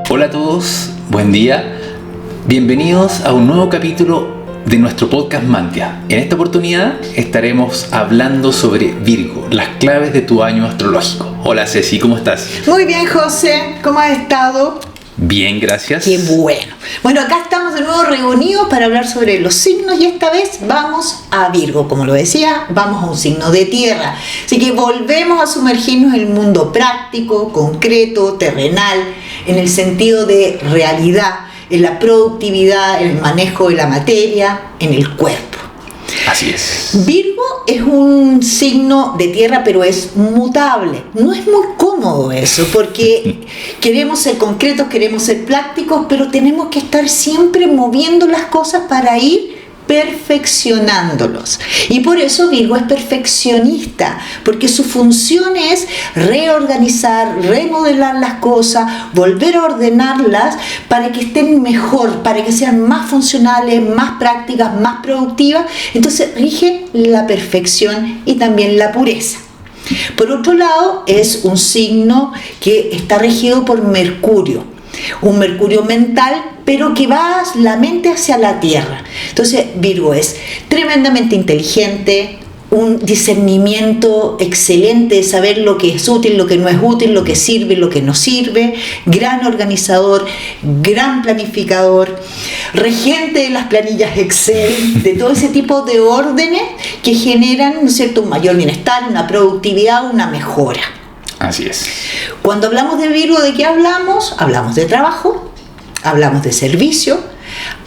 Hola a todos, buen día. Bienvenidos a un nuevo capítulo de nuestro podcast Mantia. En esta oportunidad estaremos hablando sobre Virgo, las claves de tu año astrológico. Hola Ceci, ¿cómo estás? Muy bien, José, ¿cómo has estado? Bien, gracias. Qué bueno. Bueno, acá estamos de nuevo reunidos para hablar sobre los signos y esta vez vamos a Virgo. Como lo decía, vamos a un signo de tierra. Así que volvemos a sumergirnos en el mundo práctico, concreto, terrenal, en el sentido de realidad, en la productividad, en el manejo de la materia, en el cuerpo. Así es. Virgo es un signo de tierra, pero es mutable. No es muy cómodo eso, porque queremos ser concretos, queremos ser prácticos, pero tenemos que estar siempre moviendo las cosas para ir perfeccionándolos. Y por eso Virgo es perfeccionista, porque su función es reorganizar, remodelar las cosas, volver a ordenarlas para que estén mejor, para que sean más funcionales, más prácticas, más productivas. Entonces rige la perfección y también la pureza. Por otro lado, es un signo que está regido por Mercurio, un Mercurio mental, pero que va la mente hacia la tierra. Entonces Virgo es tremendamente inteligente, un discernimiento excelente de saber lo que es útil, lo que no es útil, lo que sirve, lo que no sirve, gran organizador, gran planificador, regente de las planillas Excel, de todo ese tipo de órdenes que generan, ¿no es cierto?, un mayor bienestar, una productividad, una mejora. Así es. Cuando hablamos de Virgo, ¿de qué hablamos? Hablamos de trabajo, hablamos de servicio,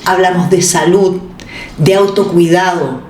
hablamos de salud, de autocuidado.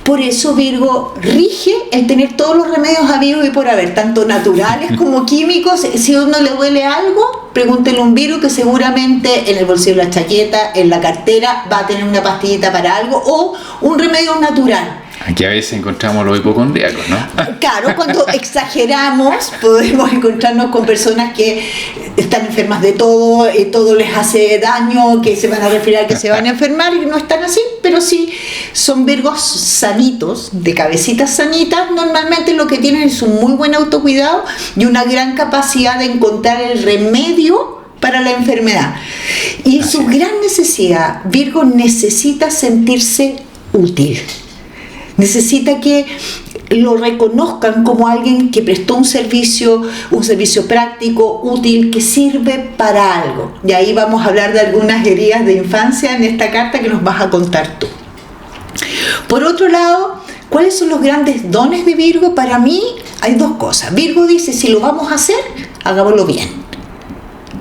Por eso Virgo rige el tener todos los remedios habidos y por haber, tanto naturales como químicos. Si a uno le duele algo, pregúntele a un Virgo que seguramente en el bolsillo de la chaqueta, en la cartera, va a tener una pastillita para algo o un remedio natural. Aquí a veces encontramos los hipocondríacos, ¿no? Claro, cuando exageramos podemos encontrarnos con personas que están enfermas de todo, todo les hace daño, que se van a resfriar, que se van a enfermar, y no están así, pero sí son Virgos sanitos, de cabecitas sanitas. Normalmente lo que tienen es un muy buen autocuidado y una gran capacidad de encontrar el remedio para la enfermedad. Y su gran necesidad, Virgo necesita sentirse útil. Necesita que lo reconozcan como alguien que prestó un servicio práctico, útil, que sirve para algo. Y ahí vamos a hablar de algunas heridas de infancia en esta carta que nos vas a contar tú. Por otro lado, ¿cuáles son los grandes dones de Virgo? Para mí hay dos cosas. Virgo dice, si lo vamos a hacer, hagámoslo bien.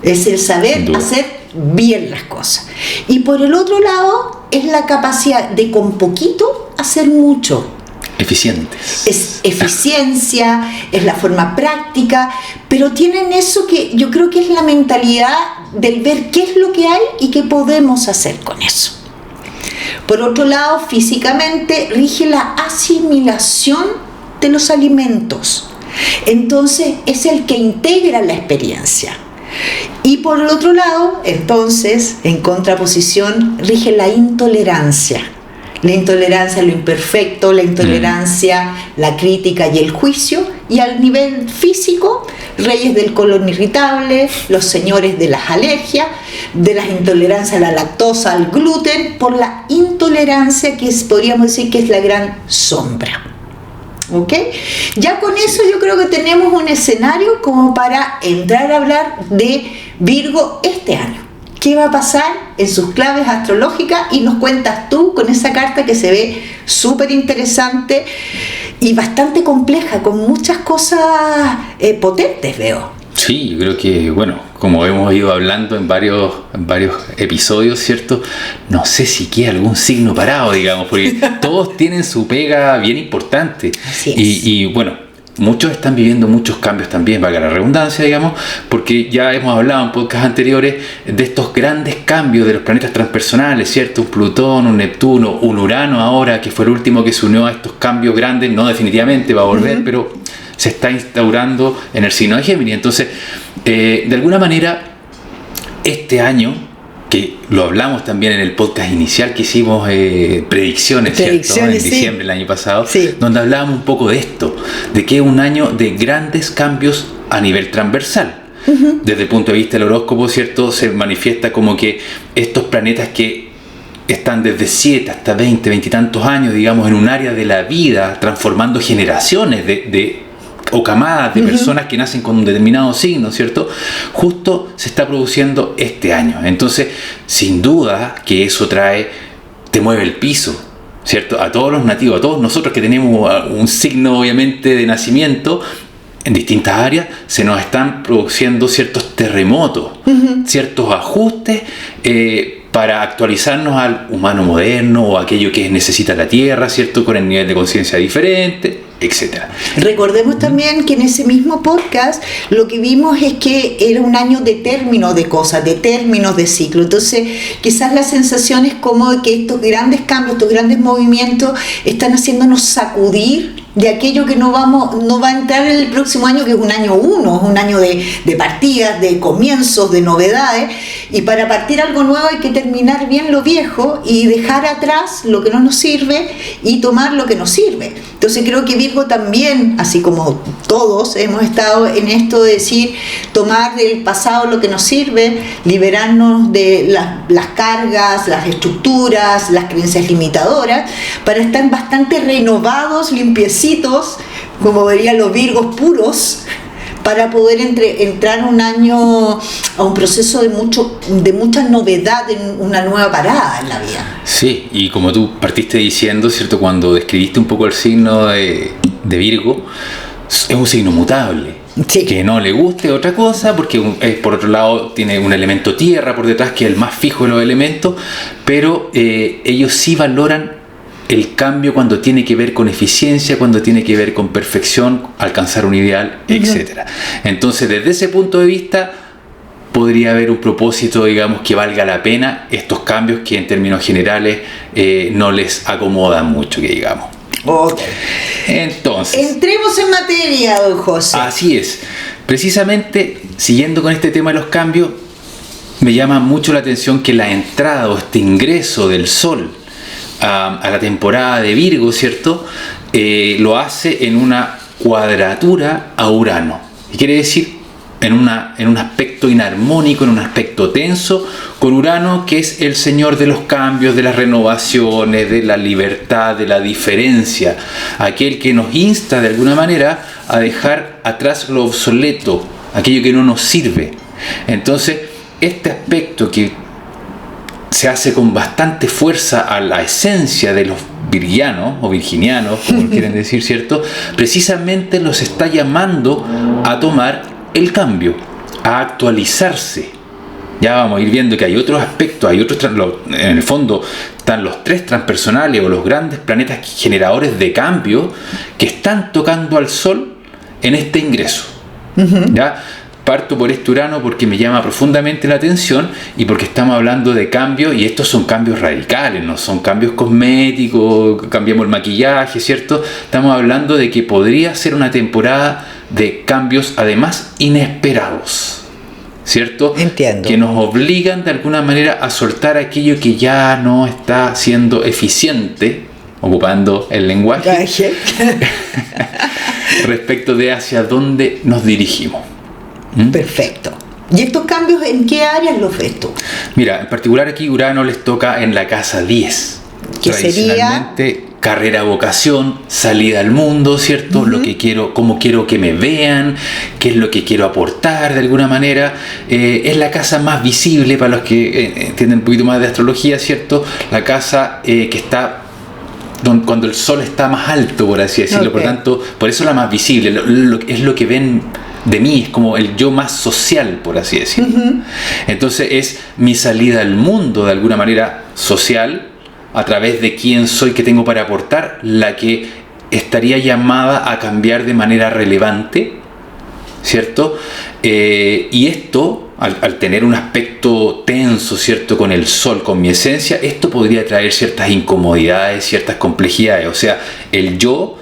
Es el saber hacer bien las cosas. Y por el otro lado, es la capacidad de con poquito hacer mucho. Eficientes. Es eficiencia, es la forma práctica, pero tienen eso que yo creo que es la mentalidad del ver qué es lo que hay y qué podemos hacer con eso. Por otro lado, físicamente rige la asimilación de los alimentos. Entonces es el que integra la experiencia. Y por el otro lado, entonces, en contraposición, rige la intolerancia. La intolerancia a lo imperfecto, la intolerancia, la crítica y el juicio. Y al nivel físico, reyes del colon irritable, los señores de las alergias, de las intolerancias a la lactosa, al gluten, por la intolerancia que podríamos decir que es la gran sombra. ¿Ok? Ya con eso yo creo que tenemos un escenario como para entrar a hablar de Virgo este año. ¿Qué va a pasar en sus claves astrológicas? Y nos cuentas tú con esa carta que se ve súper interesante y bastante compleja, con muchas cosas potentes, veo. Sí, yo creo que, bueno, como hemos ido hablando en varios episodios, ¿cierto? No sé si queda algún signo parado, digamos, porque todos tienen su pega bien importante. Así es. Y bueno, muchos están viviendo muchos cambios también, valga la redundancia, digamos, porque ya hemos hablado en podcasts anteriores de estos grandes cambios de los planetas transpersonales, ¿cierto? Un Plutón, un Neptuno, un Urano ahora, que fue el último que se unió a estos cambios grandes, no definitivamente va a volver, pero se está instaurando en el signo de Géminis. Entonces, de alguna manera, este año, que lo hablamos también en el podcast inicial que hicimos, predicciones, ¿cierto? En diciembre del año pasado, donde hablábamos un poco de esto, de que es un año de grandes cambios a nivel transversal. Desde el punto de vista del horóscopo, ¿cierto? Se manifiesta como que estos planetas que están desde 7 hasta 20 y tantos años, digamos, en un área de la vida, transformando generaciones o camadas de personas que nacen con un determinado signo, ¿cierto? Justo se está produciendo este año. Entonces, sin duda que eso te mueve el piso, ¿cierto? A todos los nativos, a todos nosotros que tenemos un signo, obviamente, de nacimiento, en distintas áreas se nos están produciendo ciertos terremotos, ciertos ajustes para actualizarnos al humano moderno o aquello que necesita la Tierra, ¿cierto? Con el nivel de conciencia diferente, etc. Recordemos también que en ese mismo podcast lo que vimos es que era un año de término de cosas, de términos de ciclo. Entonces quizás la sensación es como de que estos grandes cambios, estos grandes movimientos están haciéndonos sacudir de aquello que no va a entrar en el próximo año, que es un año 1, es un año de partidas, de comienzos, de novedades, y para partir algo nuevo hay que terminar bien lo viejo y dejar atrás lo que no nos sirve y tomar lo que nos sirve. Entonces creo que Virgo también, así como todos, hemos estado en esto de decir, tomar del pasado lo que nos sirve, liberarnos de las cargas, las estructuras, las creencias limitadoras, para estar bastante renovados, limpiecitos, como verían los Virgos puros, para poder entrar un año a un proceso de mucha novedad, en una nueva parada en la vida. Sí, y como tú partiste diciendo, ¿cierto? Cuando describiste un poco el signo de Virgo, es un signo mutable. Sí. Que no le guste otra cosa, porque por otro lado tiene un elemento tierra por detrás, que es el más fijo de los elementos, pero ellos sí valoran el cambio cuando tiene que ver con eficiencia, cuando tiene que ver con perfección, alcanzar un ideal, etc. Entonces, desde ese punto de vista, podría haber un propósito, digamos, que valga la pena estos cambios que en términos generales no les acomodan mucho, que digamos. Okay. Entonces, entremos en materia, don José. Así es. Precisamente, siguiendo con este tema de los cambios, me llama mucho la atención que la entrada o este ingreso del Sol a la temporada de Virgo, ¿cierto? Lo hace en una cuadratura a Urano. Y quiere decir en un aspecto inarmónico, en un aspecto tenso, con Urano, que es el señor de los cambios, de las renovaciones, de la libertad, de la diferencia, aquel que nos insta de alguna manera a dejar atrás lo obsoleto, aquello que no nos sirve. Entonces, este aspecto que se hace con bastante fuerza a la esencia de los virgianos o virginianos, como quieren decir, ¿cierto? Precisamente los está llamando a tomar el cambio, a actualizarse. Ya vamos a ir viendo que hay otros aspectos, hay otros, en el fondo están los 3 transpersonales o los grandes planetas generadores de cambio que están tocando al Sol en este ingreso. ¿Ya? Parto por este Urano porque me llama profundamente la atención y porque estamos hablando de cambios, y estos son cambios radicales, no son cambios cosméticos, cambiamos el maquillaje, ¿cierto? Estamos hablando de que podría ser una temporada de cambios además inesperados, ¿cierto? Entiendo. Que nos obligan de alguna manera a soltar aquello que ya no está siendo eficiente, ocupando el lenguaje, respecto de hacia dónde nos dirigimos. Perfecto. ¿Y estos cambios en qué áreas los ves tú? Mira, en particular aquí Urano les toca en la casa 10. ¿Qué sería? Carrera, vocación, salida al mundo, ¿cierto? Lo que quiero, cómo quiero que me vean, qué es lo que quiero aportar de alguna manera. Es la casa más visible para los que entienden un poquito más de astrología, ¿cierto? La casa que está cuando el Sol está más alto, por así decirlo. Por tanto, por eso la más visible, es lo que ven de mí, es como el yo más social, por así decirlo. Entonces es mi salida al mundo de alguna manera social, a través de quién soy, qué tengo para aportar, la que estaría llamada a cambiar de manera relevante, ¿cierto? Y esto, al tener un aspecto tenso, ¿cierto? Con el Sol, con mi esencia, esto podría traer ciertas incomodidades, ciertas complejidades. O sea, el yo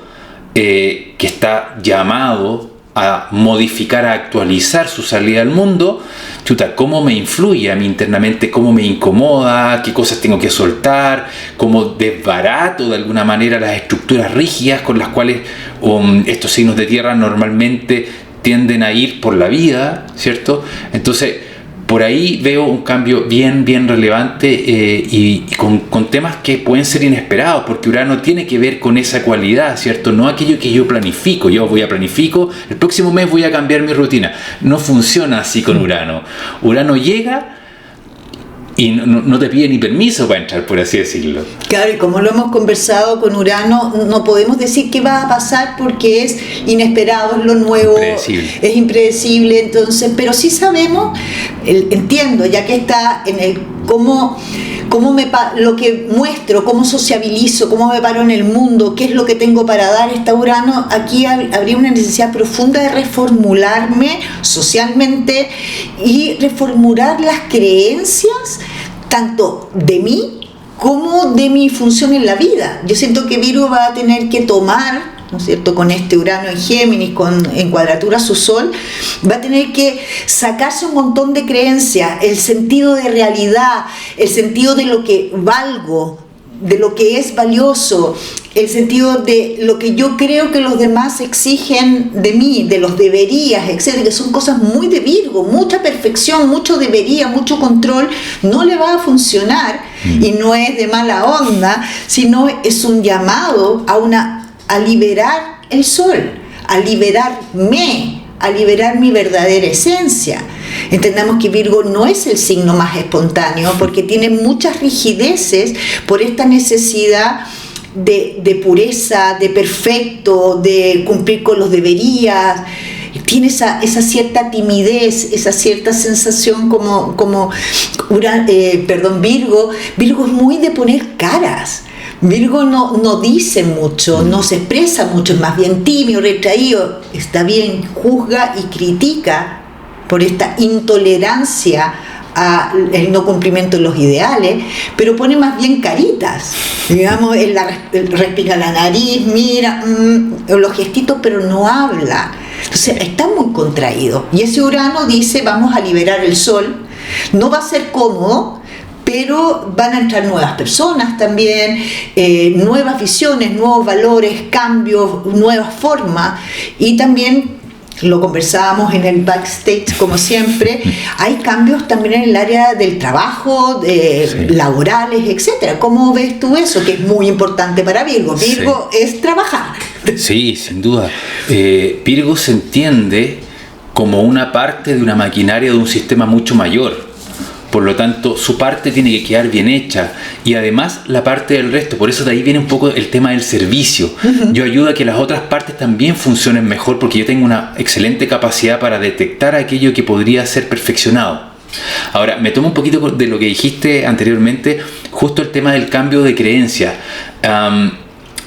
que está llamado a modificar, a actualizar su salida al mundo, chuta, ¿cómo me influye a mí internamente? ¿Cómo me incomoda? ¿Qué cosas tengo que soltar? ¿Cómo desbarato de alguna manera las estructuras rígidas con las cuales estos signos de tierra normalmente tienden a ir por la vida, ¿cierto? Entonces, por ahí veo un cambio bien relevante y con temas que pueden ser inesperados, porque Urano tiene que ver con esa cualidad, ¿cierto? No aquello que yo planifico. Yo planifico, el próximo mes voy a cambiar mi rutina. No funciona así con Urano. Urano llega y no te pide ni permiso para entrar, por así decirlo. Claro, y como lo hemos conversado con Urano, no podemos decir qué va a pasar porque es inesperado, es lo nuevo, es impredecible, entonces, pero sí sabemos, entiendo, ya que está en el lo que muestro, cómo sociabilizo, cómo me paro en el mundo, qué es lo que tengo para dar, está Urano, aquí habría una necesidad profunda de reformularme socialmente y reformular las creencias tanto de mí como de mi función en la vida. Yo siento que Virgo va a tener que tomar, ¿no es cierto?, con este Urano en Géminis, en cuadratura a su Sol, va a tener que sacarse un montón de creencias, el sentido de realidad, el sentido de lo que valgo, de lo que es valioso, el sentido de lo que yo creo que los demás exigen de mí, de los deberías, etcétera, que son cosas muy de Virgo, mucha perfección, mucho debería, mucho control, no le va a funcionar y no es de mala onda, sino es un llamado a liberar el sol, a liberarme, a liberar mi verdadera esencia. Entendamos que Virgo no es el signo más espontáneo porque tiene muchas rigideces por esta necesidad de pureza, de perfecto, de cumplir con los deberías. Tiene esa cierta timidez, esa cierta sensación como Virgo. Virgo es muy de poner caras. Virgo no dice mucho, no se expresa mucho, es más bien tímido, retraído, está bien, juzga y critica por esta intolerancia al no cumplimiento de los ideales, pero pone más bien caritas, digamos, respira la nariz, mira, los gestitos, pero no habla. Entonces está muy contraído. Y ese Urano dice, vamos a liberar el sol, no va a ser cómodo, pero van a entrar nuevas personas también, nuevas visiones, nuevos valores, cambios, nuevas formas, y también lo conversábamos en el backstage como siempre, hay cambios también en el área del trabajo, laborales, etcétera. ¿Cómo ves tú eso? Que es muy importante para Virgo. Virgo es trabajar. Sí, sin duda. Virgo se entiende como una parte de una maquinaria de un sistema mucho mayor. Por lo tanto, su parte tiene que quedar bien hecha y además la parte del resto. Por eso de ahí viene un poco el tema del servicio. Yo ayudo a que las otras partes también funcionen mejor porque yo tengo una excelente capacidad para detectar aquello que podría ser perfeccionado. Ahora, me tomo un poquito de lo que dijiste anteriormente, justo el tema del cambio de creencia.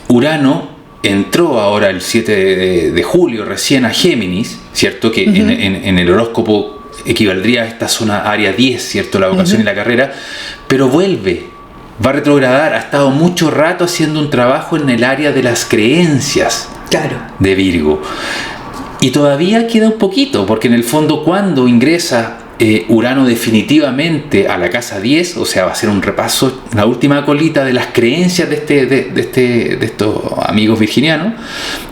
Urano entró ahora el 7 de julio recién a Géminis, ¿cierto? Que en el horóscopo equivaldría a esta zona área 10, ¿cierto? La vocación y la carrera, pero va a retrogradar, ha estado mucho rato haciendo un trabajo en el área de las creencias de Virgo. Y todavía queda un poquito, porque en el fondo cuando ingresa Urano definitivamente a la casa 10, o sea, va a ser un repaso, la última colita de las creencias de estos amigos virginianos,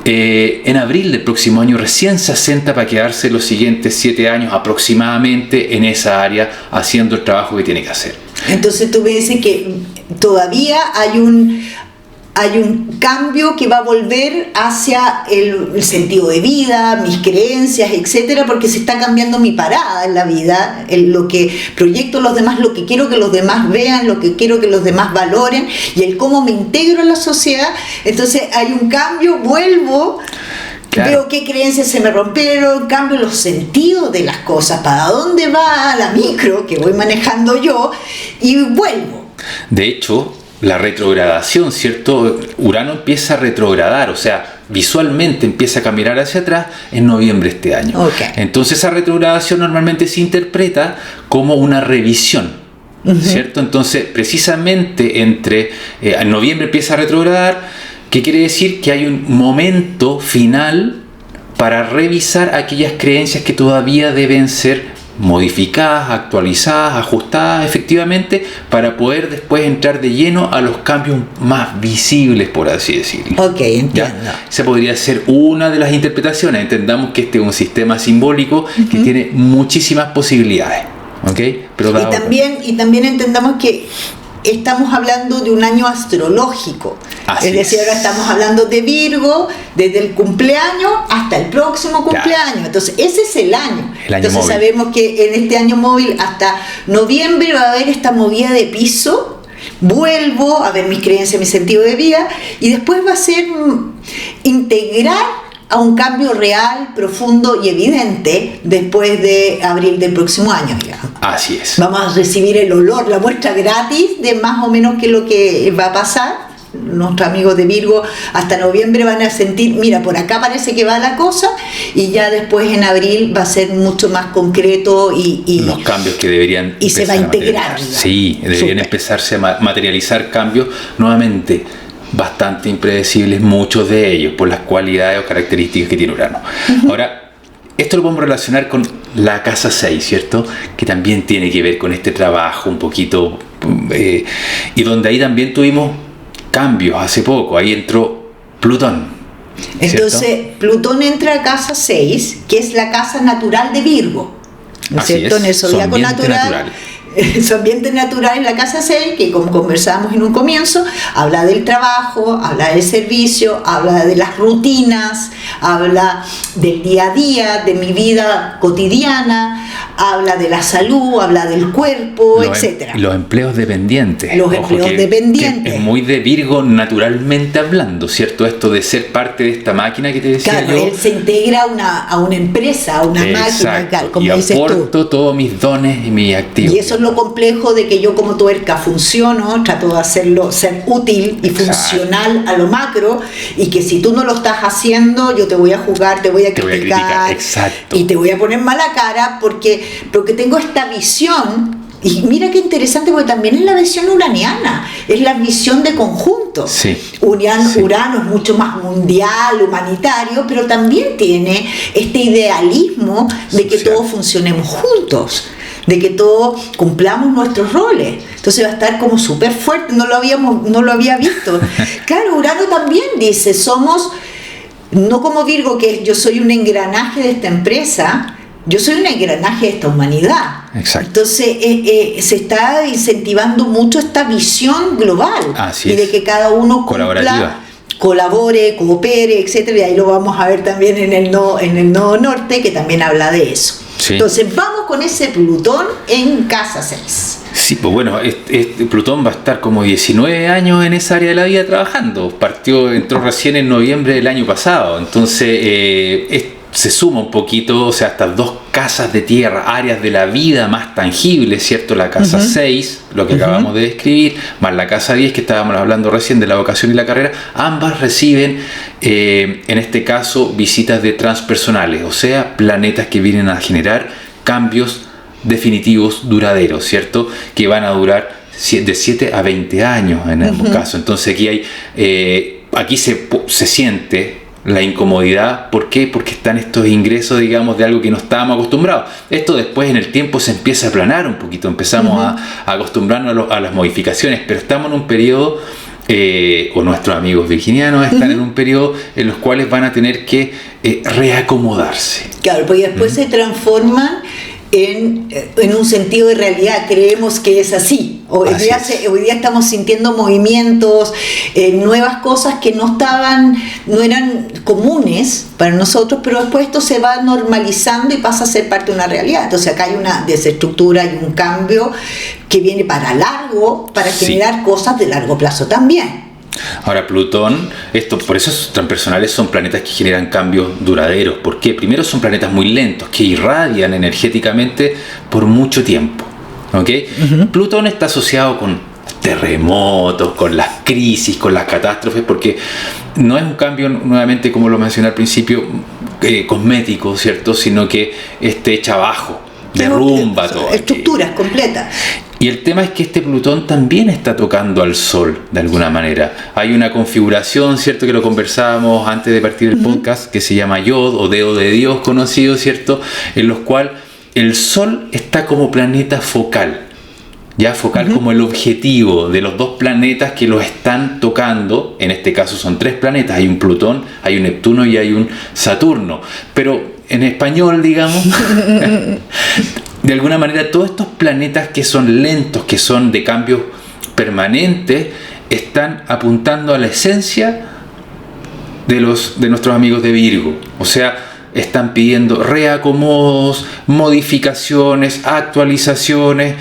en abril del próximo año recién se asenta para quedarse los siguientes 7 años aproximadamente en esa área haciendo el trabajo que tiene que hacer. Entonces tú me dices que todavía hay un cambio que va a volver hacia el sentido de vida, mis creencias, etcétera, porque se está cambiando mi parada en la vida, lo que proyecto a los demás, lo que quiero que los demás vean, lo que quiero que los demás valoren y el cómo me integro en la sociedad. Entonces hay un cambio, vuelvo, veo qué creencias se me rompieron, cambio los sentidos de las cosas, para dónde va la micro que voy manejando yo y vuelvo. De hecho, la retrogradación, ¿cierto? Urano empieza a retrogradar, o sea, visualmente empieza a caminar hacia atrás en noviembre de este año. Entonces esa retrogradación normalmente se interpreta como una revisión, ¿cierto? Entonces, precisamente en noviembre empieza a retrogradar, ¿qué quiere decir? Que hay un momento final para revisar aquellas creencias que todavía deben ser modificadas, actualizadas, ajustadas efectivamente, para poder después entrar de lleno a los cambios más visibles, por así decirlo. Ok, entiendo. ¿Ya? Esa podría ser una de las interpretaciones. Entendamos que este es un sistema simbólico que tiene muchísimas posibilidades. ¿Okay? Pero y también entendamos que estamos hablando de un año astrológico. Así es decir, ahora estamos hablando de Virgo desde el cumpleaños hasta el próximo cumpleaños. Claro. Entonces, ese es el año. Entonces, móvil. Sabemos que en este año móvil hasta noviembre va a haber esta movida de piso. Vuelvo a ver mis creencias, mi sentido de vida, y después va a ser integrar a un cambio real, profundo y evidente después de abril del próximo año, digamos. Así es. Vamos a recibir el olor, la muestra gratis de más o menos qué es lo que va a pasar. Nuestros amigos de Virgo hasta noviembre van a sentir, mira, por acá parece que va la cosa, y ya después en abril va a ser mucho más concreto y los cambios que deberían y se va a integrar. Sí, deberían empezarse a materializar cambios nuevamente bastante impredecibles, muchos de ellos, por las cualidades o características que tiene Urano. Ahora, esto lo podemos relacionar con la casa 6, ¿cierto? Que también tiene que ver con este trabajo un poquito, y donde ahí también tuvimos cambios hace poco. Ahí entró Plutón, ¿cierto? Entonces, Plutón entra a casa 6, que es la casa natural de Virgo, ¿no es cierto? En el zodiaco natural. Su ambiente natural en la casa 6, que como conversábamos en un comienzo, habla del trabajo, habla del servicio, habla de las rutinas, habla del día a día, de mi vida cotidiana, habla de la salud, habla del cuerpo, etc. Los empleos dependientes. Los empleos dependientes. Que es muy de Virgo naturalmente hablando, ¿cierto? Esto de ser parte de esta máquina que te decía claro, yo. Él se integra a una empresa, a una máquina, claro, como y dices aporto todos mis dones y mis activos. Y eso es lo complejo de que yo como tuerca funciono, trato de hacerlo, ser útil y funcional a lo macro, y que si tú no lo estás haciendo, yo te voy a juzgar, te voy a criticar. Exacto. Y te voy a poner mala cara porque tengo esta visión. Y mira qué interesante, porque también es la visión uraniana, es la visión de conjunto. Sí. Urano es mucho más mundial, humanitario, pero también tiene este idealismo de que todos funcionemos juntos, de que todos cumplamos nuestros roles. Entonces va a estar como súper fuerte, no lo había visto. Claro, Urano también dice, somos, no como Virgo, que yo soy un engranaje de esta empresa, yo soy un engranaje de esta humanidad. Exacto. Entonces se está incentivando mucho esta visión global. Así y de que cada uno cumpla, colabore, coopere, etcétera. Y ahí lo vamos a ver también en el nodo norte, que también habla de eso. Sí. Entonces vamos con ese Plutón en casa 6. Sí, pues bueno, Plutón va a estar como 19 años en esa área de la vida trabajando. Entró recién en noviembre del año pasado. Entonces se suma un poquito, o sea, estas dos casas de tierra, áreas de la vida más tangibles, ¿cierto? La casa 6, lo que acabamos de describir, más la casa 10, que estábamos hablando recién de la vocación y la carrera, ambas reciben, en este caso, visitas de transpersonales, o sea, planetas que vienen a generar cambios definitivos, duraderos, ¿cierto? Que van a durar de 7 a 20 años en ambos casos. Entonces aquí se siente la incomodidad. ¿Por qué? Porque están estos ingresos, digamos, de algo que no estábamos acostumbrados. Esto después en el tiempo se empieza a aplanar un poquito, empezamos a acostumbrarnos a las modificaciones, pero estamos en un periodo, o nuestros amigos virginianos están en un periodo en los cuales van a tener que reacomodarse. Claro, porque después se transforman en un sentido de realidad, creemos que es así. Hoy día estamos sintiendo movimientos, nuevas cosas que no eran comunes para nosotros, pero después esto se va normalizando y pasa a ser parte de una realidad. Entonces acá hay una desestructura y un cambio que viene para largo, para generar cosas de largo plazo también. Ahora Plutón, por eso transpersonales son planetas que generan cambios duraderos. ¿Por qué? Primero son planetas muy lentos, que irradian energéticamente por mucho tiempo. ¿Okay? Plutón está asociado con terremotos, con las crisis, con las catástrofes, porque no es un cambio, nuevamente, como lo mencioné al principio, cosmético, ¿cierto? Sino que echa abajo derrumba todo. Estructuras completas. Y el tema es que este Plutón también está tocando al Sol, de alguna manera. Hay una configuración, ¿cierto?, que lo conversábamos antes de partir el podcast, que se llama Yod, o Dedo de Dios conocido, ¿cierto?, en los cuales el Sol está como planeta focal. Ya focal como el objetivo de los dos planetas que los están tocando. En este caso son 3 planetas, hay un Plutón, hay un Neptuno y hay un Saturno. Pero en español, digamos, de alguna manera todos estos planetas que son lentos, que son de cambios permanentes, están apuntando a la esencia de nuestros amigos de Virgo. O sea, están pidiendo reacomodos, modificaciones, actualizaciones,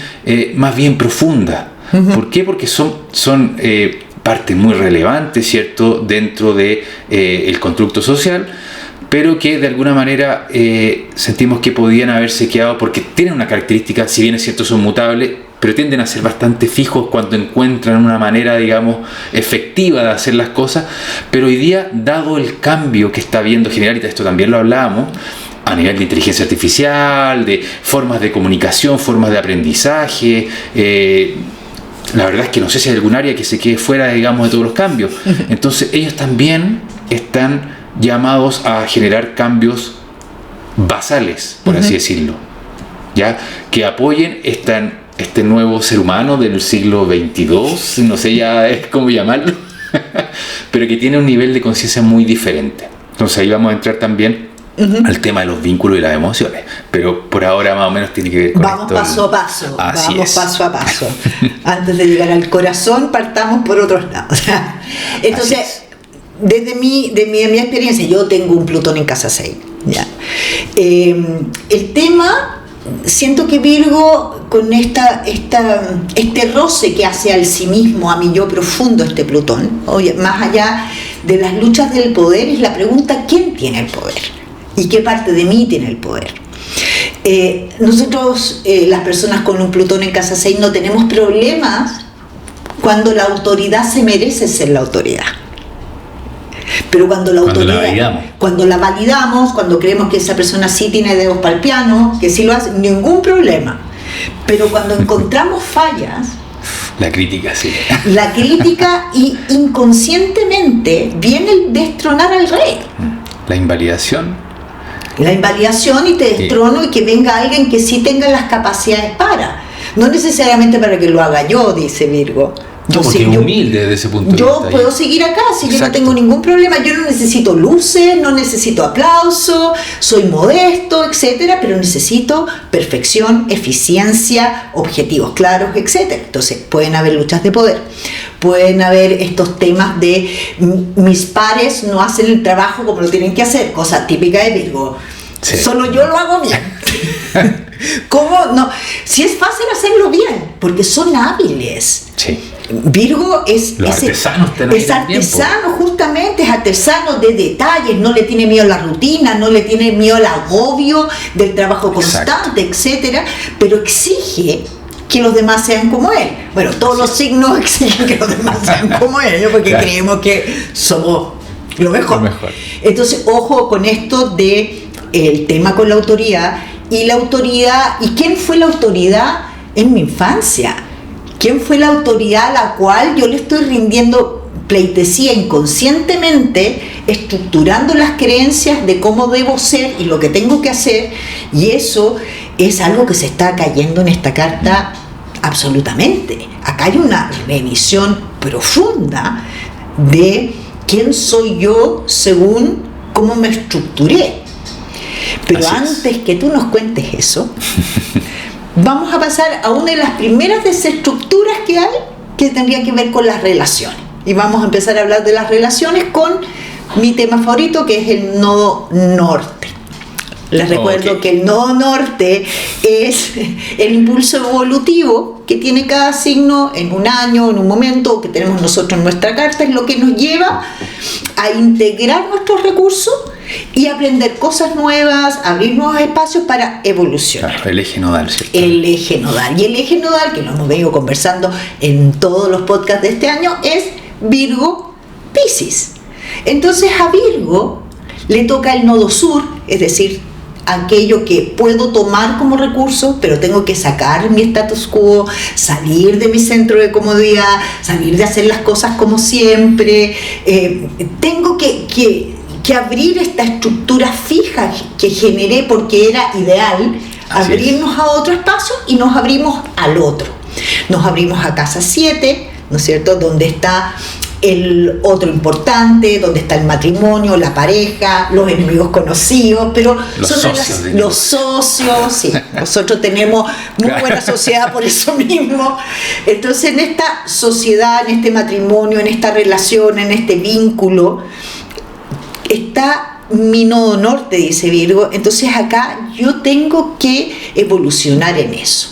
más bien profundas. ¿Por qué? Porque son parte muy relevante, ¿cierto?, dentro de el constructo social, pero que de alguna manera sentimos que podían haberse quedado, porque tienen una característica, si bien es cierto son mutables, pero tienden a ser bastante fijos cuando encuentran una manera, digamos, efectiva de hacer las cosas. Pero hoy día, dado el cambio que está habiendo general, y esto también lo hablábamos, a nivel de inteligencia artificial, de formas de comunicación, formas de aprendizaje, la verdad es que no sé si hay algún área que se quede fuera, digamos, de todos los cambios. Entonces ellos también están llamados a generar cambios basales, por así decirlo, ¿ya?, que apoyen este nuevo ser humano del siglo XXII, no sé ya es cómo llamarlo, pero que tiene un nivel de conciencia muy diferente. Entonces ahí vamos a entrar también al tema de los vínculos y las emociones, pero por ahora más o menos tiene que ver con vamos esto. Paso a paso, Así vamos es. paso a paso. Antes de llegar al corazón, partamos por otros lados. Entonces, desde mi experiencia, yo tengo un Plutón en casa 6. ¿Ya? El tema, siento que Virgo, con este roce que hace al sí mismo, a mi yo profundo, este Plutón, oye, más allá de las luchas del poder, es la pregunta: ¿quién tiene el poder? ¿Y qué parte de mí tiene el poder? Nosotros, las personas con un Plutón en casa 6, no tenemos problemas cuando la autoridad se merece ser la autoridad. Pero cuando la validamos, cuando creemos que esa persona sí tiene dedos para el piano, que sí lo hace, ningún problema. Pero cuando encontramos fallas, la crítica, sí. La crítica, y inconscientemente viene el destronar al rey. La invalidación. Y te destrono, y que venga alguien que sí tenga las capacidades para. No necesariamente para que lo haga yo, dice Virgo. Porque es humilde desde ese punto de vista. Yo puedo seguir acá, así que no tengo ningún problema. Yo no necesito luces, no necesito aplauso, soy modesto, etcétera, pero necesito perfección, eficiencia, objetivos claros, etcétera. Entonces, pueden haber luchas de poder, pueden haber estos temas de mis pares no hacen el trabajo como lo tienen que hacer, cosa típica de Virgo. Sí. Solo yo lo hago bien. ¿Cómo no? Si es fácil hacerlo bien, porque son hábiles. Sí. Virgo es artesano, justamente, es artesano de detalles, no le tiene miedo a la rutina, no le tiene miedo al agobio del trabajo constante, etcétera, pero exige que los demás sean como él. Bueno, todos los signos exigen que los demás sean como él, porque creemos que somos lo mejor. Entonces, ojo con esto de el tema con la autoridad. ¿Y quién fue la autoridad en mi infancia? ¿Quién fue la autoridad a la cual yo le estoy rindiendo pleitesía inconscientemente, estructurando las creencias de cómo debo ser y lo que tengo que hacer? Y eso es algo que se está cayendo en esta carta absolutamente. Acá hay una revisión profunda de quién soy yo según cómo me estructuré. Pero antes que tú nos cuentes eso, vamos a pasar a una de las primeras desestructuras que hay, que tendría que ver con las relaciones. Y vamos a empezar a hablar de las relaciones con mi tema favorito, que es el nodo norte. Les recuerdo que el nodo norte es el impulso evolutivo que tiene cada signo en un año, en un momento, que tenemos nosotros en nuestra carta, es lo que nos lleva a integrar nuestros recursos y aprender cosas nuevas, abrir nuevos espacios para evolucionar. Claro, el eje nodal, ¿cierto? El eje nodal. Y el eje nodal, que lo hemos venido conversando en todos los podcasts de este año, es Virgo-Piscis. Entonces a Virgo le toca el nodo sur, es decir, aquello que puedo tomar como recurso, pero tengo que sacar mi status quo, salir de mi centro de comodidad, salir de hacer las cosas como siempre. Tengo que abrir esta estructura fija que generé porque era ideal, abrirnos a otro espacio y nos abrimos al otro. Nos abrimos a casa 7, ¿no es cierto?, donde está el otro importante, donde está el matrimonio, la pareja, los enemigos conocidos, pero los socios, sí, nosotros tenemos muy buena sociedad por eso mismo. Entonces, en esta sociedad, en este matrimonio, en esta relación, en este vínculo, está mi nodo norte, dice Virgo. Entonces acá yo tengo que evolucionar en eso.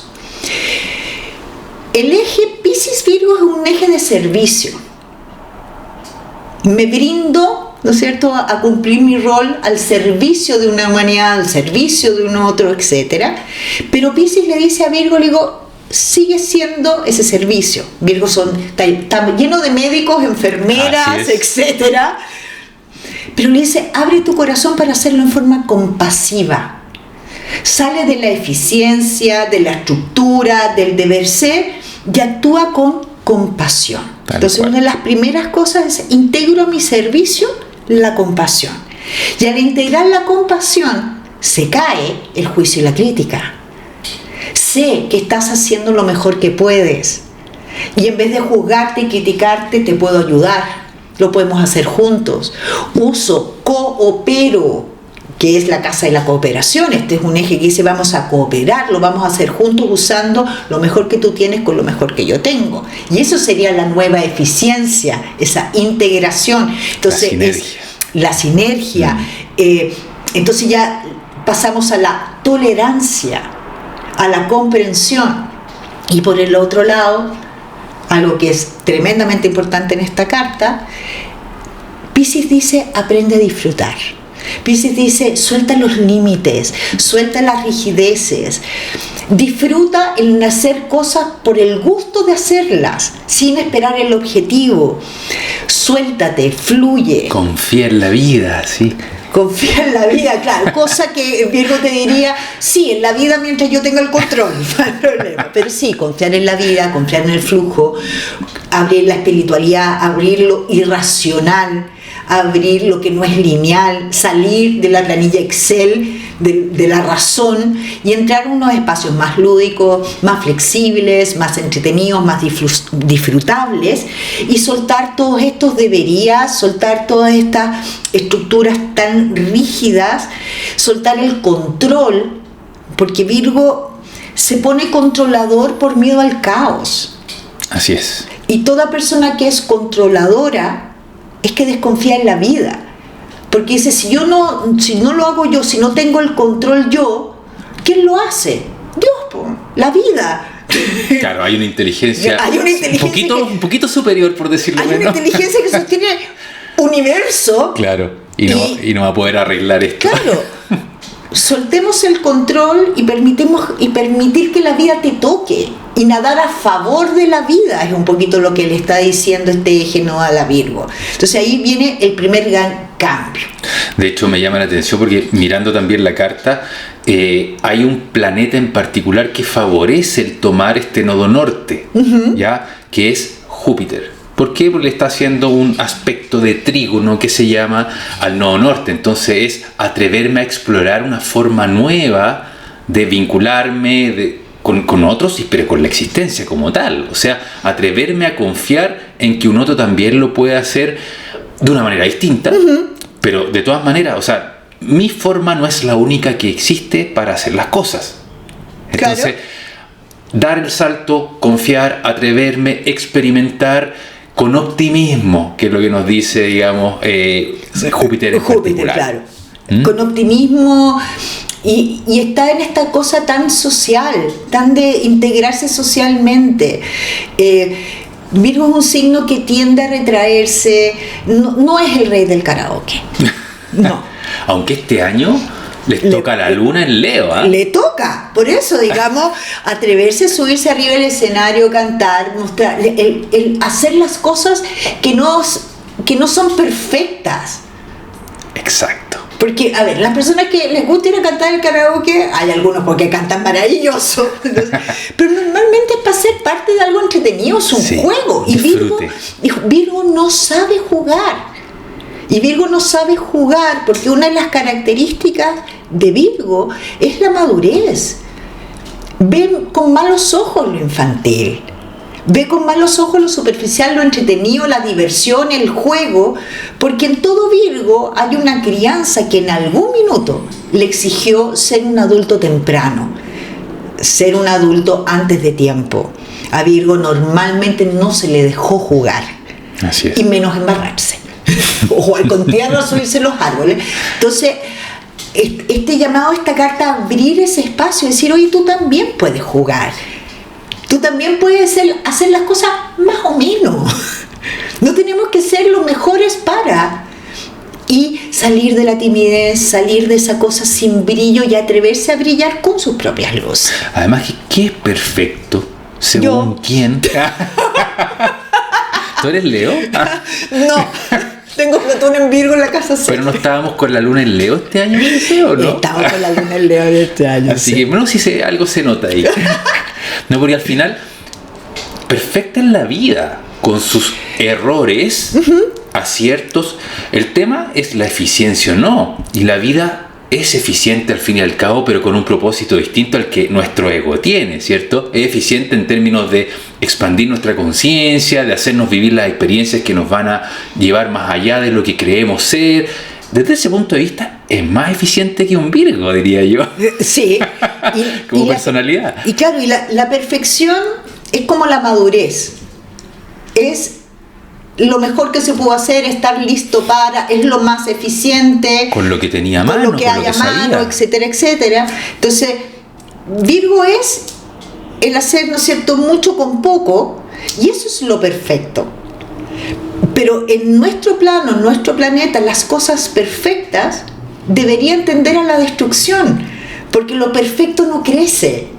El eje Piscis-Virgo es un eje de servicio. Me brindo, ¿no es cierto?, a cumplir mi rol al servicio de una humanidad, al servicio de un otro, etc. Pero Piscis le dice a Virgo, le digo, sigue siendo ese servicio. Virgo está lleno de médicos, enfermeras, etc. Pero le dice, abre tu corazón para hacerlo en forma compasiva. Sale de la eficiencia, de la estructura, del deber ser y actúa con compasión. Entonces, una de las primeras cosas es integro a mi servicio la compasión. Y al integrar la compasión, se cae el juicio y la crítica. Sé que estás haciendo lo mejor que puedes. Y en vez de juzgarte y criticarte, te puedo ayudar. Lo podemos hacer juntos. Uso, coopero, que es la casa de la cooperación. Este es un eje que dice vamos a cooperar, lo vamos a hacer juntos usando lo mejor que tú tienes con lo mejor que yo tengo. Y eso sería la nueva eficiencia, esa integración. Entonces, la sinergia. Entonces ya pasamos a la tolerancia, a la comprensión. Y por el otro lado, algo que es tremendamente importante en esta carta, Piscis dice aprende a disfrutar. Piscis dice, suelta los límites, suelta las rigideces, disfruta el hacer cosas por el gusto de hacerlas, sin esperar el objetivo. Suéltate, fluye. Confía en la vida, sí. Confía en la vida, claro, cosa que Virgo te diría, sí, en la vida mientras yo tenga el control, no hay problema. Pero sí, confiar en la vida, confiar en el flujo, abrir la espiritualidad, abrir lo irracional, abrir lo que no es lineal, salir de la planilla Excel, de la razón, y entrar en unos espacios más lúdicos, más flexibles, más entretenidos, más disfrutables, y soltar todos estos deberías, soltar todas estas estructuras tan rígidas, soltar el control, porque Virgo se pone controlador por miedo al caos. Así es. Y toda persona que es controladora es que desconfía en la vida, porque dice, si no lo hago yo, si no tengo el control yo, ¿quién lo hace? Dios, la vida. Claro, hay una inteligencia, un poquito superior, por decirlo menos. Hay una inteligencia que sostiene universo. Claro, y no va a poder arreglar esto. Claro, soltemos el control y permitir que la vida te toque y nadar a favor de la vida, es un poquito lo que le está diciendo este eje no a la Virgo. Entonces ahí viene el primer gran cambio. De hecho me llama la atención porque mirando también la carta, hay un planeta en particular que favorece el tomar este nodo norte, ¿ya? Que es Júpiter. ¿Por qué? Porque le está haciendo un aspecto de trígono que se llama al nodo norte. Entonces es atreverme a explorar una forma nueva de vincularme con otros, pero con la existencia como tal. O sea, atreverme a confiar en que un otro también lo puede hacer de una manera distinta, pero de todas maneras, o sea, mi forma no es la única que existe para hacer las cosas. Entonces, dar el salto, confiar, atreverme, experimentar con optimismo, que es lo que nos dice, digamos, Júpiter en particular. Claro. Con optimismo. Y está en esta cosa tan social, tan de integrarse socialmente. Virgo es un signo que tiende a retraerse, no es el rey del karaoke. No. Aunque este año les toca la luna en Leo, ¿eh? Le toca, por eso, digamos, atreverse a subirse arriba del escenario, cantar, mostrar, el hacer las cosas que no son perfectas. Exacto. Porque, a ver, las personas que les gusta ir a cantar el karaoke, hay algunos porque cantan maravilloso, entonces, pero normalmente es para ser parte de algo entretenido, es un juego. Y Virgo no sabe jugar. Y Virgo no sabe jugar porque una de las características de Virgo es la madurez. Ve con malos ojos lo infantil. Ve con malos ojos lo superficial, lo entretenido, la diversión, el juego, porque en todo Virgo hay una crianza que en algún minuto le exigió ser un adulto temprano, ser un adulto antes de tiempo. A Virgo normalmente no se le dejó jugar. Así es. Y menos embarrarse o al contrario subirse los árboles. Entonces este llamado, esta carta, a abrir ese espacio, decir, oye, tú también puedes jugar. Tú también puedes hacer las cosas más o menos. No tenemos que ser los mejores para. Y salir de la timidez, salir de esa cosa sin brillo y atreverse a brillar con sus propias luces. Además, ¿qué es perfecto? ¿Según quién? ¿Tú eres Leo? No. Tengo Plutón en Virgo en la casa 6. Pero no estábamos con la luna en Leo este año, ¿o no? Estamos con la luna en Leo de este año. Así que, bueno, sí, algo se nota ahí. No, porque al final, perfecta en la vida, con sus errores, aciertos. El tema es la eficiencia o no. Y la vida es eficiente al fin y al cabo, pero con un propósito distinto al que nuestro ego tiene, ¿cierto? Es eficiente en términos de expandir nuestra conciencia, de hacernos vivir las experiencias que nos van a llevar más allá de lo que creemos ser. Desde ese punto de vista, es más eficiente que un Virgo, diría yo. Sí. Como personalidad. Y claro, y la perfección es como la madurez. Es lo mejor que se pudo hacer, estar listo para, es lo más eficiente. Con lo que tenía a mano, con lo que hay a mano, etcétera, etcétera. Entonces, Virgo es el hacer, ¿no es cierto?, mucho con poco, y eso es lo perfecto. Pero en nuestro plano, en nuestro planeta, las cosas perfectas deberían tender a la destrucción, porque lo perfecto no crece.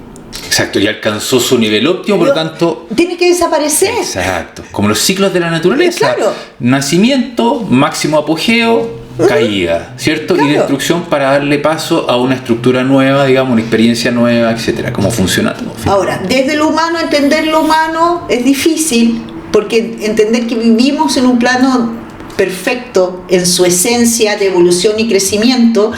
Exacto, ya alcanzó su nivel óptimo, por lo tanto tiene que desaparecer. Exacto, como los ciclos de la naturaleza. Claro. Nacimiento, máximo apogeo, caída, ¿cierto? Claro. Y destrucción para darle paso a una estructura nueva, digamos, una experiencia nueva, etcétera. ¿Cómo funciona todo? Ahora, desde lo humano, entender lo humano es difícil, porque entender que vivimos en un plano perfecto en su esencia de evolución y crecimiento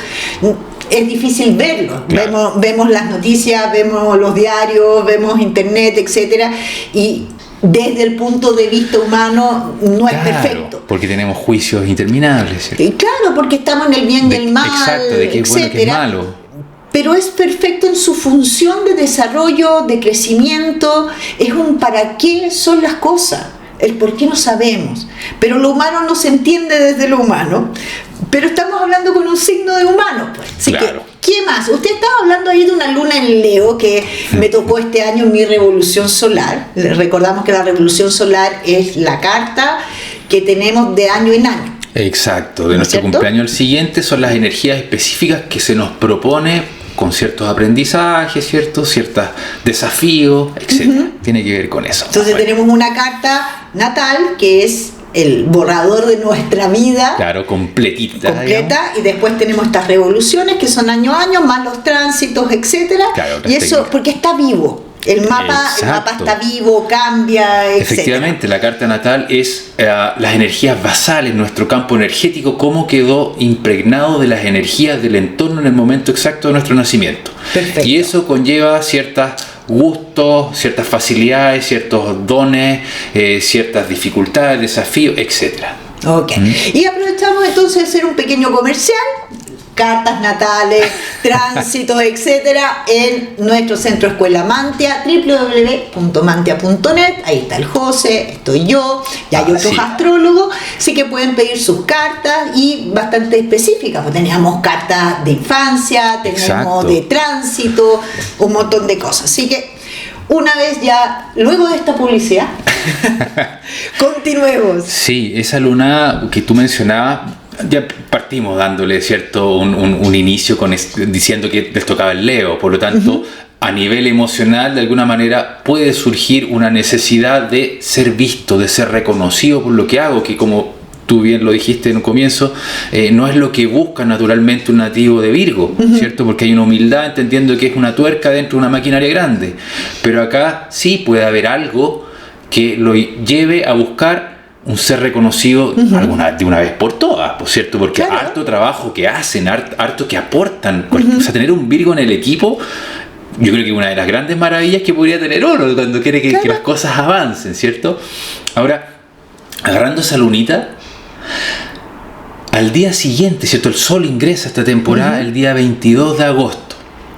es difícil verlo. Claro. Vemos las noticias, vemos los diarios, vemos internet, etcétera, y desde el punto de vista humano no es perfecto. Porque tenemos juicios interminables, ¿cierto? Y claro, porque estamos en el bien y el mal, exacto, de qué es bueno y qué es malo. Pero es perfecto en su función de desarrollo, de crecimiento, es un para qué son las cosas. El por qué no sabemos, pero lo humano no se entiende desde lo humano, pero estamos hablando con un signo de humano, pues. Así claro. que, ¿qué más? Usted estaba hablando ahí de una luna en Leo que me tocó este año en mi revolución solar. Recordamos que la revolución solar es la carta que tenemos de año en año. Exacto, de nuestro cumpleaños al siguiente son las energías específicas que se nos propone con ciertos aprendizajes, ciertos desafíos, etc. Tiene que ver con eso. Entonces tenemos una carta natal que es el borrador de nuestra vida. Claro, completa, digamos. Y después tenemos estas revoluciones que son año a año, más los tránsitos, etc. Claro, y eso técnicas. Porque está vivo. El mapa está vivo, cambia, etc. Efectivamente, la carta natal es las energías basales, nuestro campo energético, cómo quedó impregnado de las energías del entorno en el momento exacto de nuestro nacimiento. Perfecto. Y eso conlleva ciertos gustos, ciertas facilidades, ciertos dones, ciertas dificultades, desafíos, etc. Ok. Y aprovechamos entonces de hacer un pequeño comercial. Cartas natales, tránsitos, etcétera, en nuestro centro Escuela Mantia, www.mantia.net. Ahí está el José, estoy yo, y hay otros astrólogos, así que pueden pedir sus cartas y bastante específicas. Pues teníamos cartas de infancia, tenemos de tránsito, un montón de cosas. Así que una vez ya, luego de esta publicidad, continuemos. Sí, esa luna que tú mencionabas, ya partimos dándole un inicio diciendo que les tocaba el Leo, por lo tanto a nivel emocional de alguna manera puede surgir una necesidad de ser visto, de ser reconocido por lo que hago, que como tú bien lo dijiste en un comienzo, no es lo que busca naturalmente un nativo de Virgo, ¿cierto? Porque hay una humildad entendiendo que es una tuerca dentro de una maquinaria grande. Pero acá sí puede haber algo que lo lleve a buscar un ser reconocido de una vez por todas, por cierto, porque harto trabajo que hacen, harto que aportan. O sea, tener un Virgo en el equipo, yo creo que es una de las grandes maravillas que podría tener uno cuando quiere que las cosas avancen, ¿cierto? Ahora, agarrando esa lunita, al día siguiente, ¿cierto? El Sol ingresa a esta temporada el día 22 de agosto.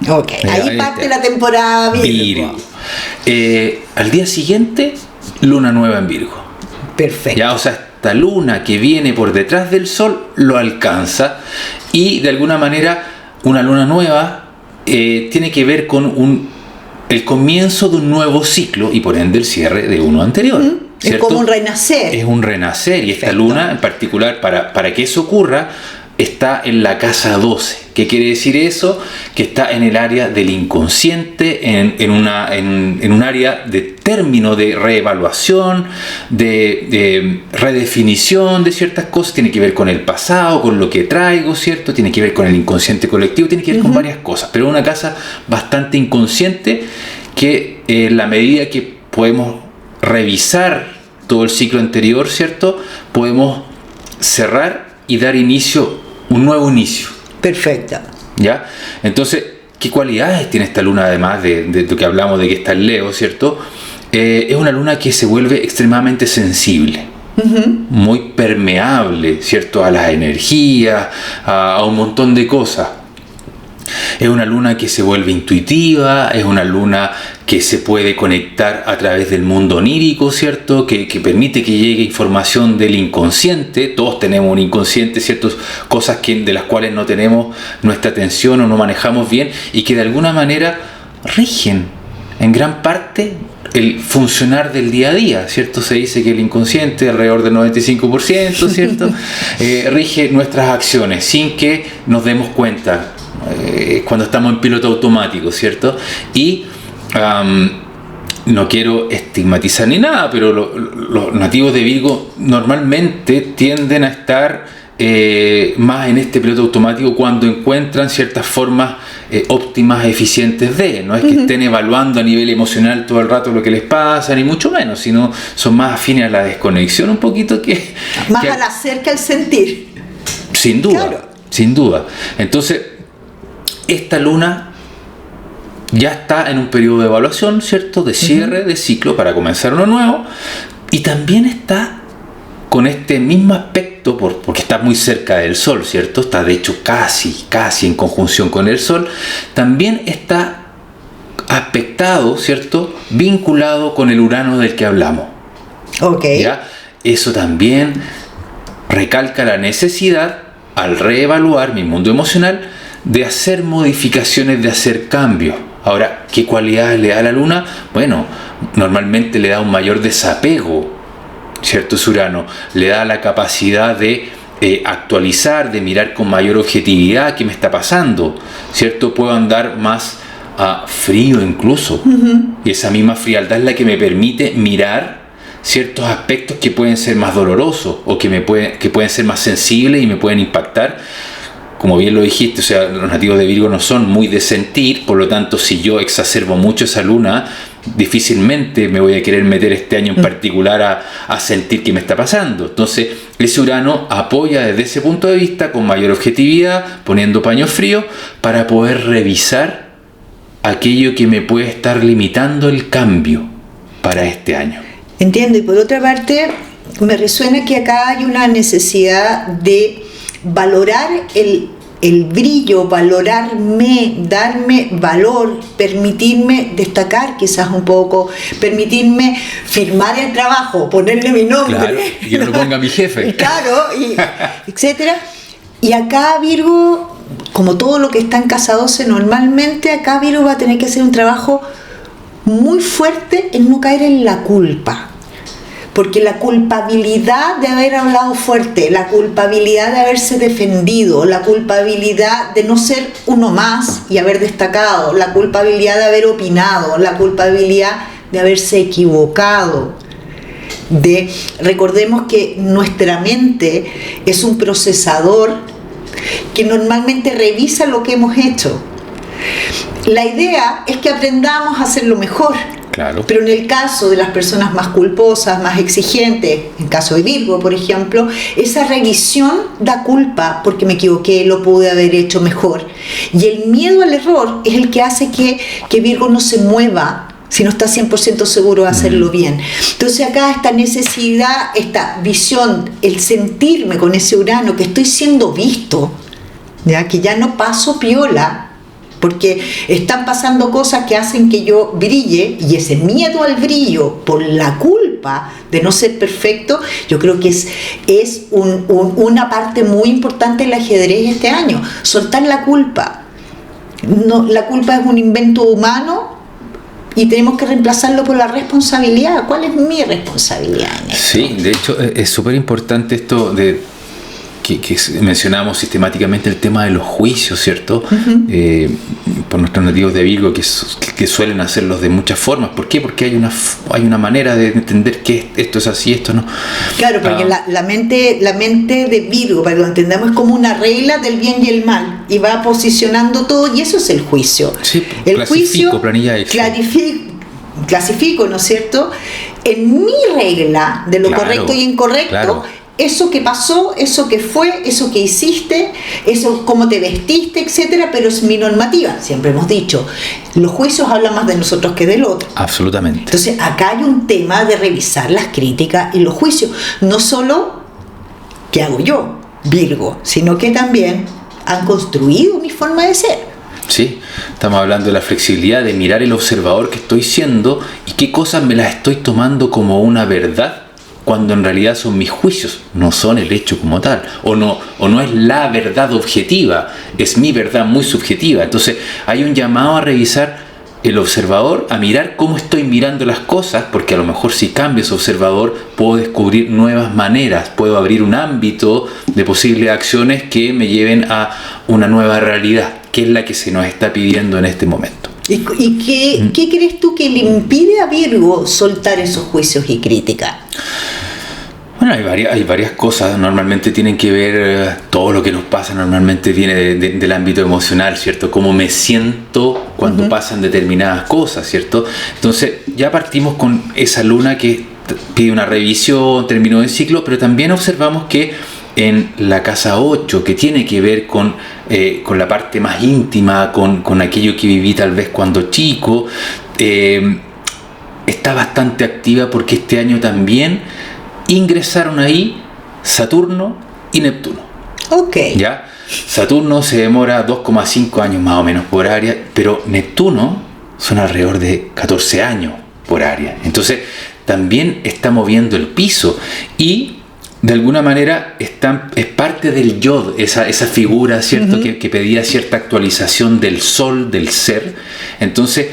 Ok, ahí parte la temporada Virgo. Al día siguiente, luna nueva en Virgo. Perfecto. Ya, o sea, esta luna que viene por detrás del Sol lo alcanza, y de alguna manera una luna nueva tiene que ver con el comienzo de un nuevo ciclo y por ende el cierre de uno anterior. Es como un renacer. Es un renacer. Y esta luna en particular, para que eso ocurra, está en la casa 12. ¿Qué quiere decir eso? Que está en el área del inconsciente, en un área de término de reevaluación, de redefinición de ciertas cosas. Tiene que ver con el pasado, con lo que traigo, ¿cierto? Tiene que ver con el inconsciente colectivo, tiene que ver con varias cosas. Pero una casa bastante inconsciente que en la medida que podemos revisar todo el ciclo anterior, ¿cierto? Podemos cerrar y dar un nuevo inicio. Perfecto. ¿Ya? Entonces, ¿qué cualidades tiene esta luna además de lo que hablamos de que está en Leo, ¿cierto? Es una luna que se vuelve extremadamente sensible, muy permeable, ¿cierto? A las energías, a un montón de cosas. Es una luna que se vuelve intuitiva, es una luna que se puede conectar a través del mundo onírico, ¿cierto? Que permite que llegue información del inconsciente. Todos tenemos un inconsciente, ciertas cosas de las cuales no tenemos nuestra atención o no manejamos bien y que de alguna manera rigen en gran parte el funcionar del día a día, ¿cierto? Se dice que el inconsciente, alrededor del 95%, ¿cierto? Rige nuestras acciones sin que nos demos cuenta. Cuando estamos en piloto automático, ¿cierto? Y no quiero estigmatizar ni nada, pero los nativos de Virgo normalmente tienden a estar más en este piloto automático cuando encuentran ciertas formas óptimas, eficientes de. No es que estén evaluando a nivel emocional todo el rato lo que les pasa, ni mucho menos, sino son más afines a la desconexión un poquito más al hacer que al sentir. Sin duda, sin duda. Entonces, esta luna ya está en un periodo de evaluación, ¿cierto? De cierre de ciclo para comenzar uno nuevo, y también está con este mismo aspecto porque está muy cerca del Sol, ¿cierto? Está de hecho casi en conjunción con el Sol. También está aspectado, ¿cierto? Vinculado con el Urano del que hablamos. Ok. ¿Ya? Eso también recalca la necesidad, al reevaluar mi mundo emocional, de hacer modificaciones, de hacer cambios. Ahora, ¿qué cualidades le da la luna? Bueno, normalmente le da un mayor desapego, ¿cierto? Es Urano. Le da la capacidad de actualizar, de mirar con mayor objetividad qué me está pasando, ¿cierto? Puedo andar más frío incluso. Y esa misma frialdad es la que me permite mirar ciertos aspectos que pueden ser más dolorosos o que pueden ser más sensibles y me pueden impactar. Como bien lo dijiste, o sea, los nativos de Virgo no son muy de sentir, por lo tanto, si yo exacerbo mucho esa luna, difícilmente me voy a querer meter este año en particular a sentir qué me está pasando. Entonces, ese Urano apoya desde ese punto de vista con mayor objetividad, poniendo paño frío, para poder revisar aquello que me puede estar limitando el cambio para este año. Entiendo, y por otra parte, me resuena que acá hay una necesidad de valorar el brillo, valorarme, darme valor, permitirme destacar quizás un poco, permitirme firmar el trabajo, ponerle mi nombre. Claro, y que no lo ponga mi jefe. Claro, etcétera. Y acá Virgo, como todo lo que está en casa 12, normalmente acá Virgo va a tener que hacer un trabajo muy fuerte en no caer en la culpa. Porque la culpabilidad de haber hablado fuerte, la culpabilidad de haberse defendido, la culpabilidad de no ser uno más y haber destacado, la culpabilidad de haber opinado, la culpabilidad de haberse equivocado, recordemos que nuestra mente es un procesador que normalmente revisa lo que hemos hecho. La idea es que aprendamos a hacerlo mejor. Claro. Pero en el caso de las personas más culposas, más exigentes, en el caso de Virgo, por ejemplo, esa revisión da culpa porque me equivoqué, lo pude haber hecho mejor. Y el miedo al error es el que hace que Virgo no se mueva si no está 100% seguro de hacerlo bien. Entonces acá esta necesidad, esta visión, el sentirme con ese Urano, que estoy siendo visto, ¿ya? Que ya no paso piola, porque están pasando cosas que hacen que yo brille, y ese miedo al brillo por la culpa de no ser perfecto, yo creo que es una parte muy importante del ajedrez este año. Soltar la culpa. No, la culpa es un invento humano y tenemos que reemplazarlo por la responsabilidad. ¿Cuál es mi responsabilidad en esto? Sí, de hecho es súper importante esto de que mencionamos sistemáticamente el tema de los juicios, ¿cierto? Uh-huh. Por nuestros nativos de Virgo que suelen hacerlos de muchas formas. ¿Por qué? Porque hay una manera de entender que esto es así, esto no. Claro, porque la mente de Virgo, para que lo entendamos, es como una regla del bien y el mal, y va posicionando todo, y eso es el juicio. Sí, el juicio, planilla Excel. Clasifico, ¿no es cierto?, en mi regla de lo correcto y incorrecto. Claro. Eso que pasó, eso que fue, eso que hiciste, eso cómo te vestiste, etcétera, pero es mi normativa. Siempre hemos dicho, los juicios hablan más de nosotros que del otro. Absolutamente. Entonces, acá hay un tema de revisar las críticas y los juicios. No solo qué hago yo, Virgo, sino que también han construido mi forma de ser. Sí, estamos hablando de la flexibilidad, de mirar el observador que estoy siendo y qué cosas me las estoy tomando como una verdad, cuando en realidad son mis juicios, no son el hecho como tal, o no es la verdad objetiva, es mi verdad muy subjetiva. Entonces hay un llamado a revisar el observador, a mirar cómo estoy mirando las cosas, porque a lo mejor si cambio ese observador puedo descubrir nuevas maneras, puedo abrir un ámbito de posibles acciones que me lleven a una nueva realidad, que es la que se nos está pidiendo en este momento. ¿Y qué crees tú que le impide a Virgo soltar esos juicios y críticas? Bueno, hay varias cosas. Normalmente tienen que ver, todo lo que nos pasa normalmente viene del ámbito emocional, ¿cierto? Cómo me siento cuando pasan determinadas cosas, ¿cierto? Entonces ya partimos con esa luna que pide una revisión, terminó el ciclo, pero también observamos que en la casa 8, que tiene que ver con la parte más íntima, con aquello que viví tal vez cuando chico, está bastante activa porque este año también ingresaron ahí Saturno y Neptuno. Ok. ¿Ya? Saturno se demora 2,5 años más o menos por área, pero Neptuno son alrededor de 14 años por área. Entonces también está moviendo el piso y de alguna manera es parte del yod, esa figura, ¿cierto? Que pedía cierta actualización del sol, del ser. Entonces,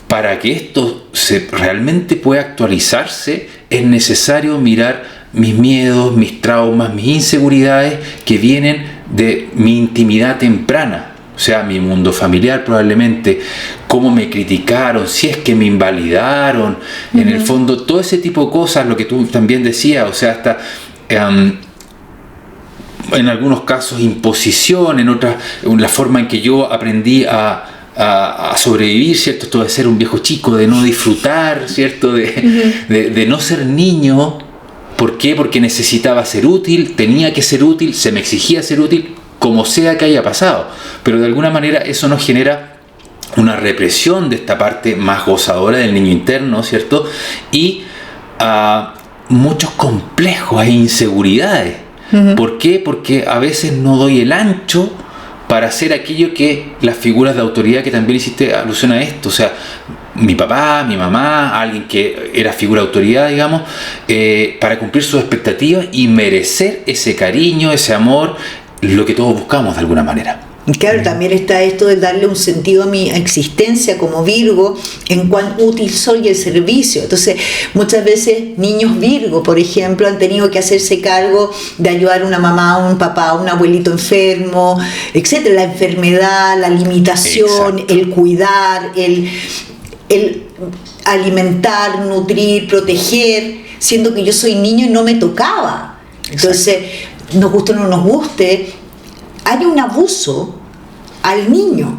para que esto realmente pueda actualizarse, es necesario mirar mis miedos, mis traumas, mis inseguridades que vienen de mi intimidad temprana. O sea, mi mundo familiar probablemente, cómo me criticaron, si es que me invalidaron, en el fondo, todo ese tipo de cosas, lo que tú también decías, o sea, hasta en algunos casos imposición, en otras, la forma en que yo aprendí a sobrevivir, ¿cierto? Esto de ser un viejo chico, de no disfrutar, ¿cierto? De no ser niño. ¿Por qué? Porque necesitaba ser útil, tenía que ser útil, se me exigía ser útil, como sea que haya pasado, pero de alguna manera eso nos genera una represión de esta parte más gozadora del niño interno, ¿cierto? Y muchos complejos e inseguridades. ¿Por qué? Porque a veces no doy el ancho para hacer aquello que las figuras de autoridad, que también hiciste alusión a esto, o sea, mi papá, mi mamá, alguien que era figura de autoridad, digamos, para cumplir sus expectativas y merecer ese cariño, ese amor, lo que todos buscamos de alguna manera. Claro, también está esto de darle un sentido a mi existencia como Virgo, en cuán útil soy el servicio. Entonces, muchas veces niños Virgo, por ejemplo, han tenido que hacerse cargo de ayudar a una mamá, a un papá, a un abuelito enfermo, etcétera. La enfermedad, la limitación, exacto, el cuidar, el alimentar, nutrir, proteger. siendo que yo soy niño y no me tocaba. Entonces, nos guste o no nos guste, hay un abuso al niño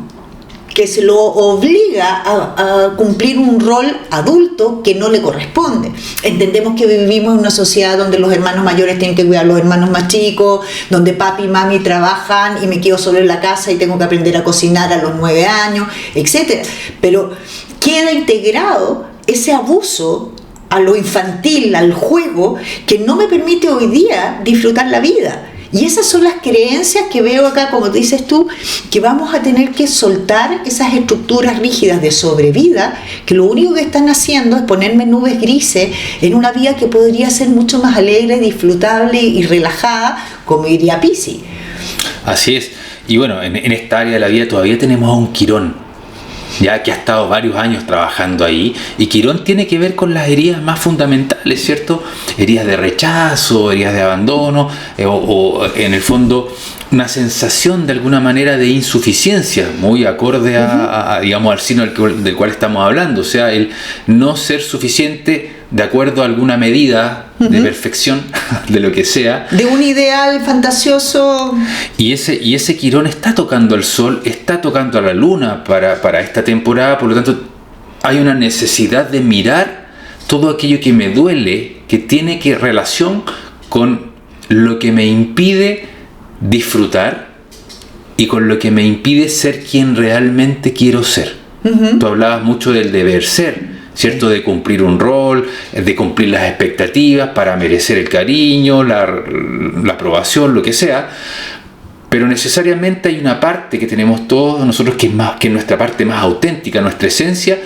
que se lo obliga a cumplir un rol adulto que no le corresponde. Entendemos que vivimos en una sociedad donde los hermanos mayores tienen que cuidar a los hermanos más chicos, donde papi y mami trabajan y me quedo solo en la casa y tengo que aprender a cocinar a los 9 años, etc. Pero queda integrado ese abuso a lo infantil, al juego, que no me permite hoy día disfrutar la vida. Y esas son las creencias que veo acá, como dices tú, que vamos a tener que soltar esas estructuras rígidas de sobrevida, que lo único que están haciendo es ponerme nubes grises en una vida que podría ser mucho más alegre, disfrutable y relajada, como diría Pisi. Así es. Y bueno, en esta área de la vida todavía tenemos a un Quirón, ya que ha estado varios años trabajando ahí, y Quirón tiene que ver con las heridas más fundamentales, ¿cierto? Heridas de rechazo, heridas de abandono, o en el fondo una sensación de alguna manera de insuficiencia, muy acorde digamos, al signo del cual estamos hablando, o sea, el no ser suficiente de acuerdo a alguna medida de perfección, de lo que sea. De un ideal fantasioso. Y ese Quirón está tocando al Sol, está tocando a la Luna para esta temporada, por lo tanto hay una necesidad de mirar todo aquello que me duele, que tiene relación con lo que me impide disfrutar y con lo que me impide ser quien realmente quiero ser. Tú hablabas mucho del deber ser, ¿cierto? De cumplir un rol, de cumplir las expectativas para merecer el cariño, la aprobación, lo que sea. Pero necesariamente hay una parte que tenemos todos nosotros que es nuestra parte más auténtica, nuestra esencia,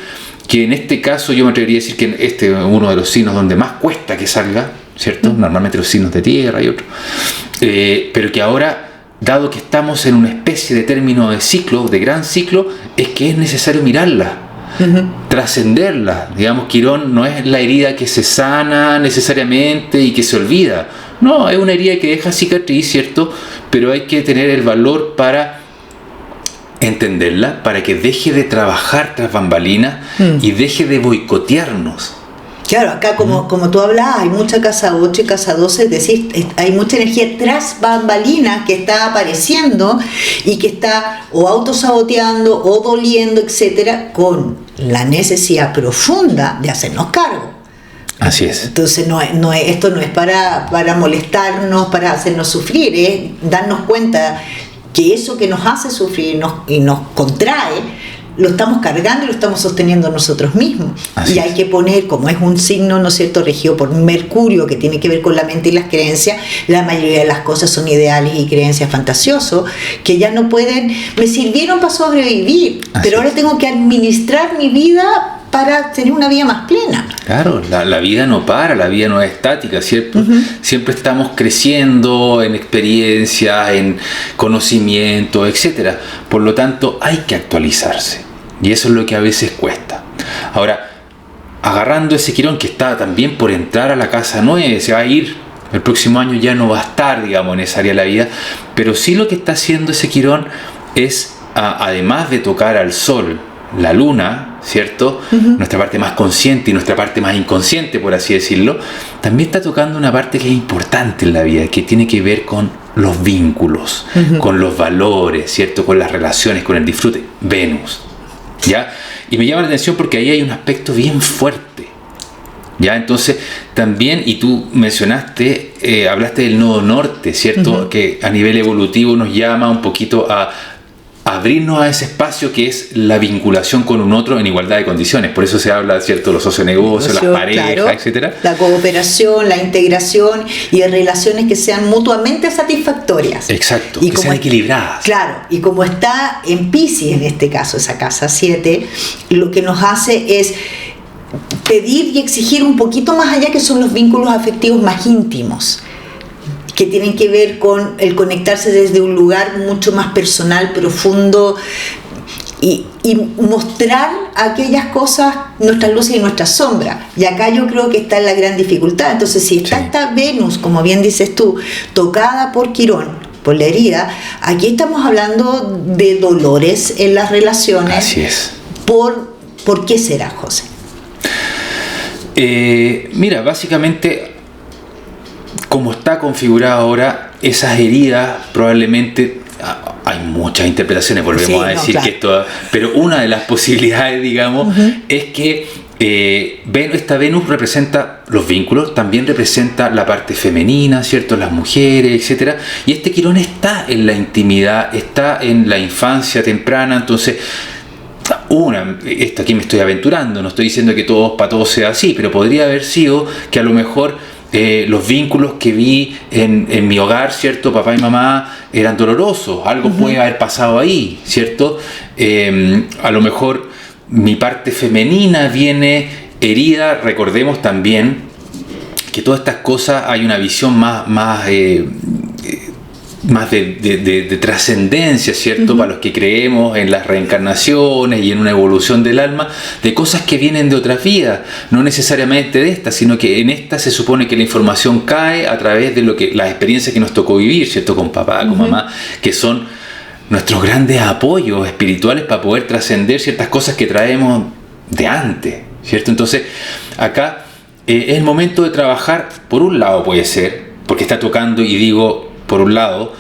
que en este caso yo me atrevería a decir que este es uno de los signos donde más cuesta que salga, ¿cierto? Normalmente los signos de tierra y otros. Pero que ahora, dado que estamos en una especie de término de ciclo, de gran ciclo, es que es necesario mirarla, trascenderla. Digamos, Quirón no es la herida que se sana necesariamente y que se olvida. No, es una herida que deja cicatriz, ¿cierto? Pero hay que tener el valor para entenderla, para que deje de trabajar tras bambalinas y deje de boicotearnos. Claro, acá como tú hablabas, hay mucha casa 8 y casa 12, es decir, hay mucha energía tras bambalinas que está apareciendo y que está o autosaboteando o doliendo, etcétera, con la necesidad profunda de hacernos cargo. Así es. Entonces esto no es para molestarnos, para hacernos sufrir, es darnos cuenta que eso que nos hace sufrir y nos contrae, lo estamos cargando y lo estamos sosteniendo nosotros mismos. Y hay que poner, como es un signo, ¿no es cierto?, regido por Mercurio, que tiene que ver con la mente y las creencias, la mayoría de las cosas son ideales y creencias fantasiosos, que ya no pueden, me sirvieron para sobrevivir, pero ahora tengo que administrar mi vida para tener una vida más plena. Claro, la vida no para, la vida no es estática, ¿cierto? Siempre estamos creciendo en experiencia, en conocimiento, etcétera. Por lo tanto, hay que actualizarse. Y eso es lo que a veces cuesta. Ahora, agarrando ese Quirón que está también por entrar a la casa 9, se va a ir, el próximo año ya no va a estar, digamos, en esa área de la vida, pero sí lo que está haciendo ese Quirón es, además de tocar al Sol, la Luna, ¿cierto? Nuestra parte más consciente y nuestra parte más inconsciente, por así decirlo, también está tocando una parte que es importante en la vida, que tiene que ver con los vínculos, con los valores, ¿cierto? Con las relaciones, con el disfrute. Venus, ¿ya? Y me llama la atención porque ahí hay un aspecto bien fuerte, ¿ya? Entonces, también, y tú mencionaste, hablaste del nodo norte, ¿cierto? Que a nivel evolutivo nos llama un poquito a abrirnos a ese espacio que es la vinculación con un otro en igualdad de condiciones. Por eso se habla, ¿cierto?, los socionegocios, las parejas, claro, etcétera. La cooperación, la integración y de relaciones que sean mutuamente satisfactorias. Exacto, y que sean equilibradas. Claro, y como está en Piscis, en este caso, esa casa 7, lo que nos hace es pedir y exigir un poquito más allá, que son los vínculos afectivos más íntimos, que tienen que ver con el conectarse desde un lugar mucho más personal, profundo, y mostrar aquellas cosas, nuestras luces y nuestras sombras. Y acá yo creo que está la gran dificultad. Entonces, si está esta Venus, como bien dices tú, tocada por Quirón, por la herida, aquí estamos hablando de dolores en las relaciones. Así es. ¿Por qué será, José? Mira, básicamente, como está configurado ahora, esas heridas probablemente... Hay muchas interpretaciones, volvemos a decir, claro, que esto... Pero una de las posibilidades, digamos, es que esta Venus representa los vínculos, también representa la parte femenina, ¿cierto? Las mujeres, etcétera. Y este Quirón está en la intimidad, está en la infancia temprana, entonces... Esto aquí me estoy aventurando, no estoy diciendo que para todos sea así, pero podría haber sido que a lo mejor los vínculos que vi en mi hogar, ¿cierto? Papá y mamá eran dolorosos, algo puede haber pasado ahí, ¿cierto? A lo mejor mi parte femenina viene herida. Recordemos también que todas estas cosas hay una visión más de trascendencia, ¿cierto? Para los que creemos en las reencarnaciones y en una evolución del alma, de cosas que vienen de otras vidas, no necesariamente de estas, sino que en esta se supone que la información cae a través de las experiencias que nos tocó vivir, ¿cierto? Con papá, con mamá, que son nuestros grandes apoyos espirituales para poder trascender ciertas cosas que traemos de antes, ¿cierto? Entonces, acá es el momento de trabajar, por un lado puede ser, porque está tocando, y digo, por un lado,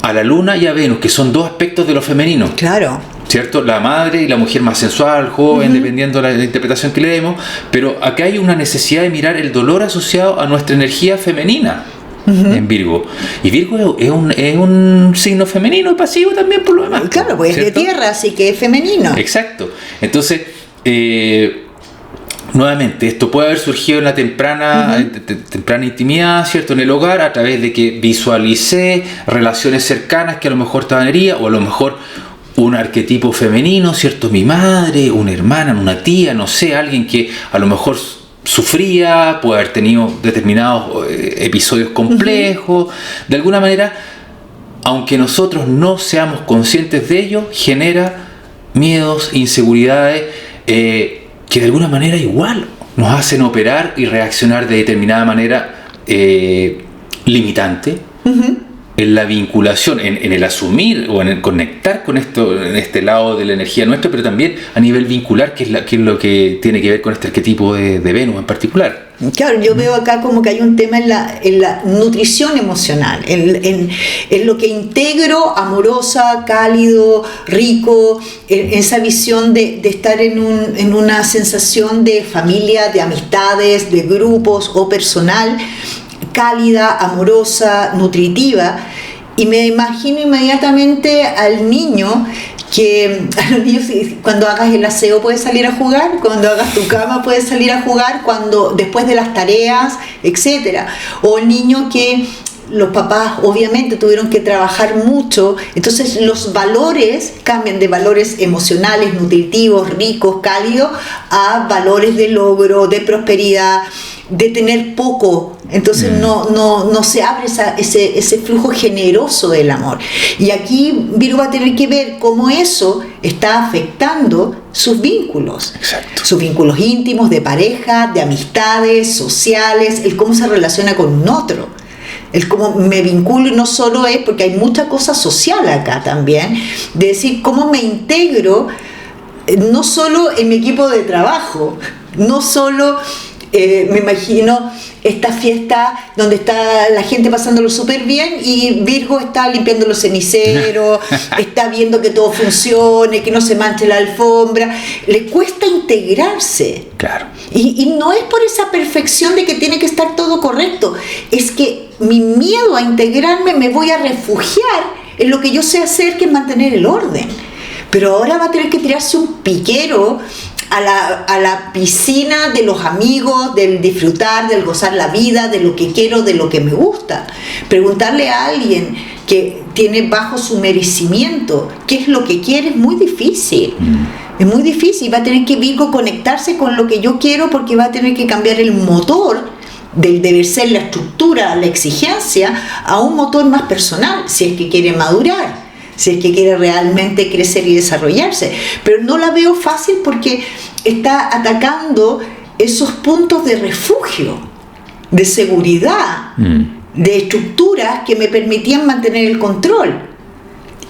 a la Luna y a Venus, que son dos aspectos de lo femenino. Claro. ¿Cierto? La madre y la mujer más sensual, joven, dependiendo de la interpretación que le demos. Pero acá hay una necesidad de mirar el dolor asociado a nuestra energía femenina en Virgo. Y Virgo es un signo femenino y pasivo también, por lo demás. Claro, pues es de tierra, así que es femenino. Exacto. Entonces, nuevamente, esto puede haber surgido en la temprana intimidad, ¿cierto? En el hogar, a través de que visualicé relaciones cercanas que a lo mejor estaban heridas, o a lo mejor un arquetipo femenino, ¿cierto? Mi madre, una hermana, una tía, no sé, alguien que a lo mejor sufría, puede haber tenido determinados episodios complejos. De alguna manera, aunque nosotros no seamos conscientes de ello, genera miedos, inseguridades, que de alguna manera igual nos hacen operar y reaccionar de determinada manera limitante en la vinculación, en el asumir o en el conectar con esto, en este lado de la energía nuestra, pero también a nivel vincular, que es lo que tiene que ver con este arquetipo de Venus en particular. Claro, yo veo acá como que hay un tema en la nutrición emocional, en lo que integro, amorosa, cálido, rico, esa visión de estar en una sensación de familia, de amistades, de grupos o personal, cálida, amorosa, nutritiva. Y me imagino inmediatamente al niño, que a los niños, cuando hagas el aseo puedes salir a jugar, cuando hagas tu cama puedes salir a jugar, cuando después de las tareas, etcétera. O el niño que los papás obviamente tuvieron que trabajar mucho, entonces los valores cambian de valores emocionales, nutritivos, ricos, cálidos, a valores de logro, de prosperidad, de tener poco. Entonces no se abre ese flujo generoso del amor. Y aquí Virgo va a tener que ver cómo eso está afectando sus vínculos. Exacto. Sus vínculos íntimos, de pareja, de amistades, sociales, el cómo se relaciona con un otro. El cómo me vinculo, y no solo es, porque hay mucha cosa social acá también, de decir cómo me integro, no solo en mi equipo de trabajo, no solo... me imagino esta fiesta donde está la gente pasándolo súper bien y Virgo está limpiando los ceniceros, está viendo que todo funcione, que no se manche la alfombra. Le cuesta integrarse. Claro. Y no es por esa perfección de que tiene que estar todo correcto, es que mi miedo a integrarme, me voy a refugiar en lo que yo sé hacer, que es mantener el orden. Pero ahora va a tener que tirarse un piquero a la piscina de los amigos, del disfrutar, del gozar la vida, de lo que quiero, de lo que me gusta. Preguntarle a alguien que tiene bajo su merecimiento qué es lo que quiere es muy difícil. Es muy difícil. Va a tener que Virgo conectarse con lo que yo quiero, porque va a tener que cambiar el motor del deber ser, la estructura, la exigencia, a un motor más personal, si es que quiere madurar, si es que quiere realmente crecer y desarrollarse. Pero no la veo fácil porque está atacando esos puntos de refugio, de seguridad, de estructuras que me permitían mantener el control.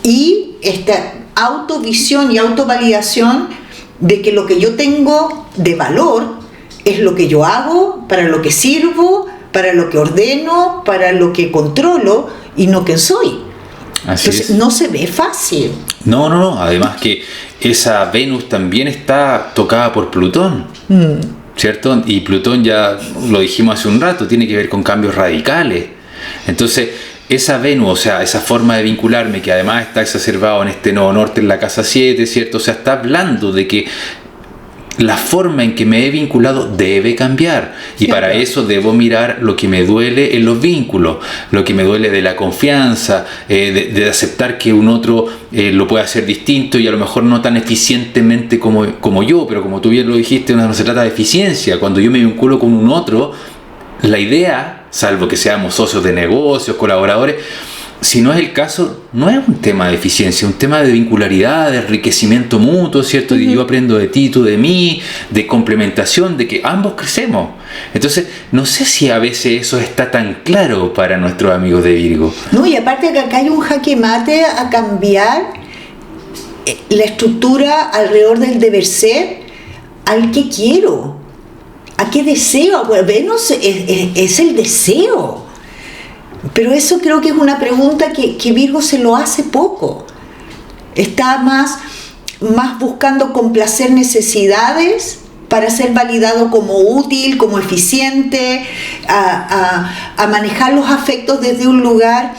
Y esta autovisión y autovalidación de que lo que yo tengo de valor es lo que yo hago, para lo que sirvo, para lo que ordeno, para lo que controlo y no quién soy. Así Entonces es. no se ve fácil. No. Además que esa Venus también está tocada por Plutón. ¿Cierto? Y Plutón, ya lo dijimos hace un rato, tiene que ver con cambios radicales. Entonces, esa Venus, o sea, esa forma de vincularme, que además está exacerbado en este nodo norte en la casa 7, ¿cierto? O sea, está hablando de que la forma en que me he vinculado debe cambiar. Y Cierto. para eso debo mirar lo que me duele en los vínculos, lo que me duele de la confianza, de aceptar que un otro lo puede hacer distinto y a lo mejor no tan eficientemente como yo, pero como tú bien lo dijiste, no se trata de eficiencia. Cuando yo me vinculo con un otro, la idea, salvo que seamos socios de negocios, colaboradores, si no es el caso, no es un tema de eficiencia, es un tema de vincularidad, de enriquecimiento mutuo, ¿cierto? Y yo aprendo de ti, tú de mí, de complementación, de que ambos crecemos. Entonces, no sé si a veces eso está tan claro para nuestros amigos de Virgo. No, y aparte que acá hay un jaque mate a cambiar la estructura alrededor del deber ser al que quiero, a qué deseo. Bueno, Venus es el deseo. Pero eso creo que es una pregunta que Virgo se lo hace poco. Está más buscando complacer necesidades para ser validado como útil, como eficiente, a manejar los afectos desde un lugar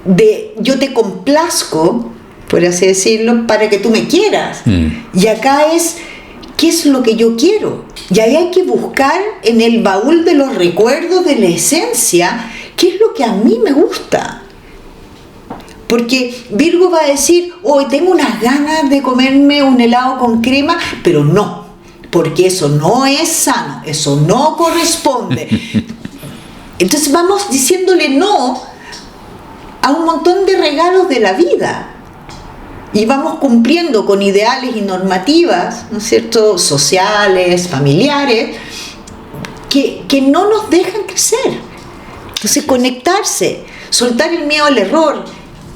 de yo te complazco, por así decirlo, para que tú me quieras. Y acá es, ¿qué es lo que yo quiero? Y ahí hay que buscar en el baúl de los recuerdos, de la esencia, ¿qué es lo que a mí me gusta? Porque Virgo va a decir, hoy tengo unas ganas de comerme un helado con crema, pero no, porque eso no es sano, eso no corresponde. Entonces vamos diciéndole no a un montón de regalos de la vida. Y vamos cumpliendo con ideales y normativas, ¿no es cierto?, sociales, familiares, que no nos dejan crecer. Entonces, conectarse, soltar el miedo al error,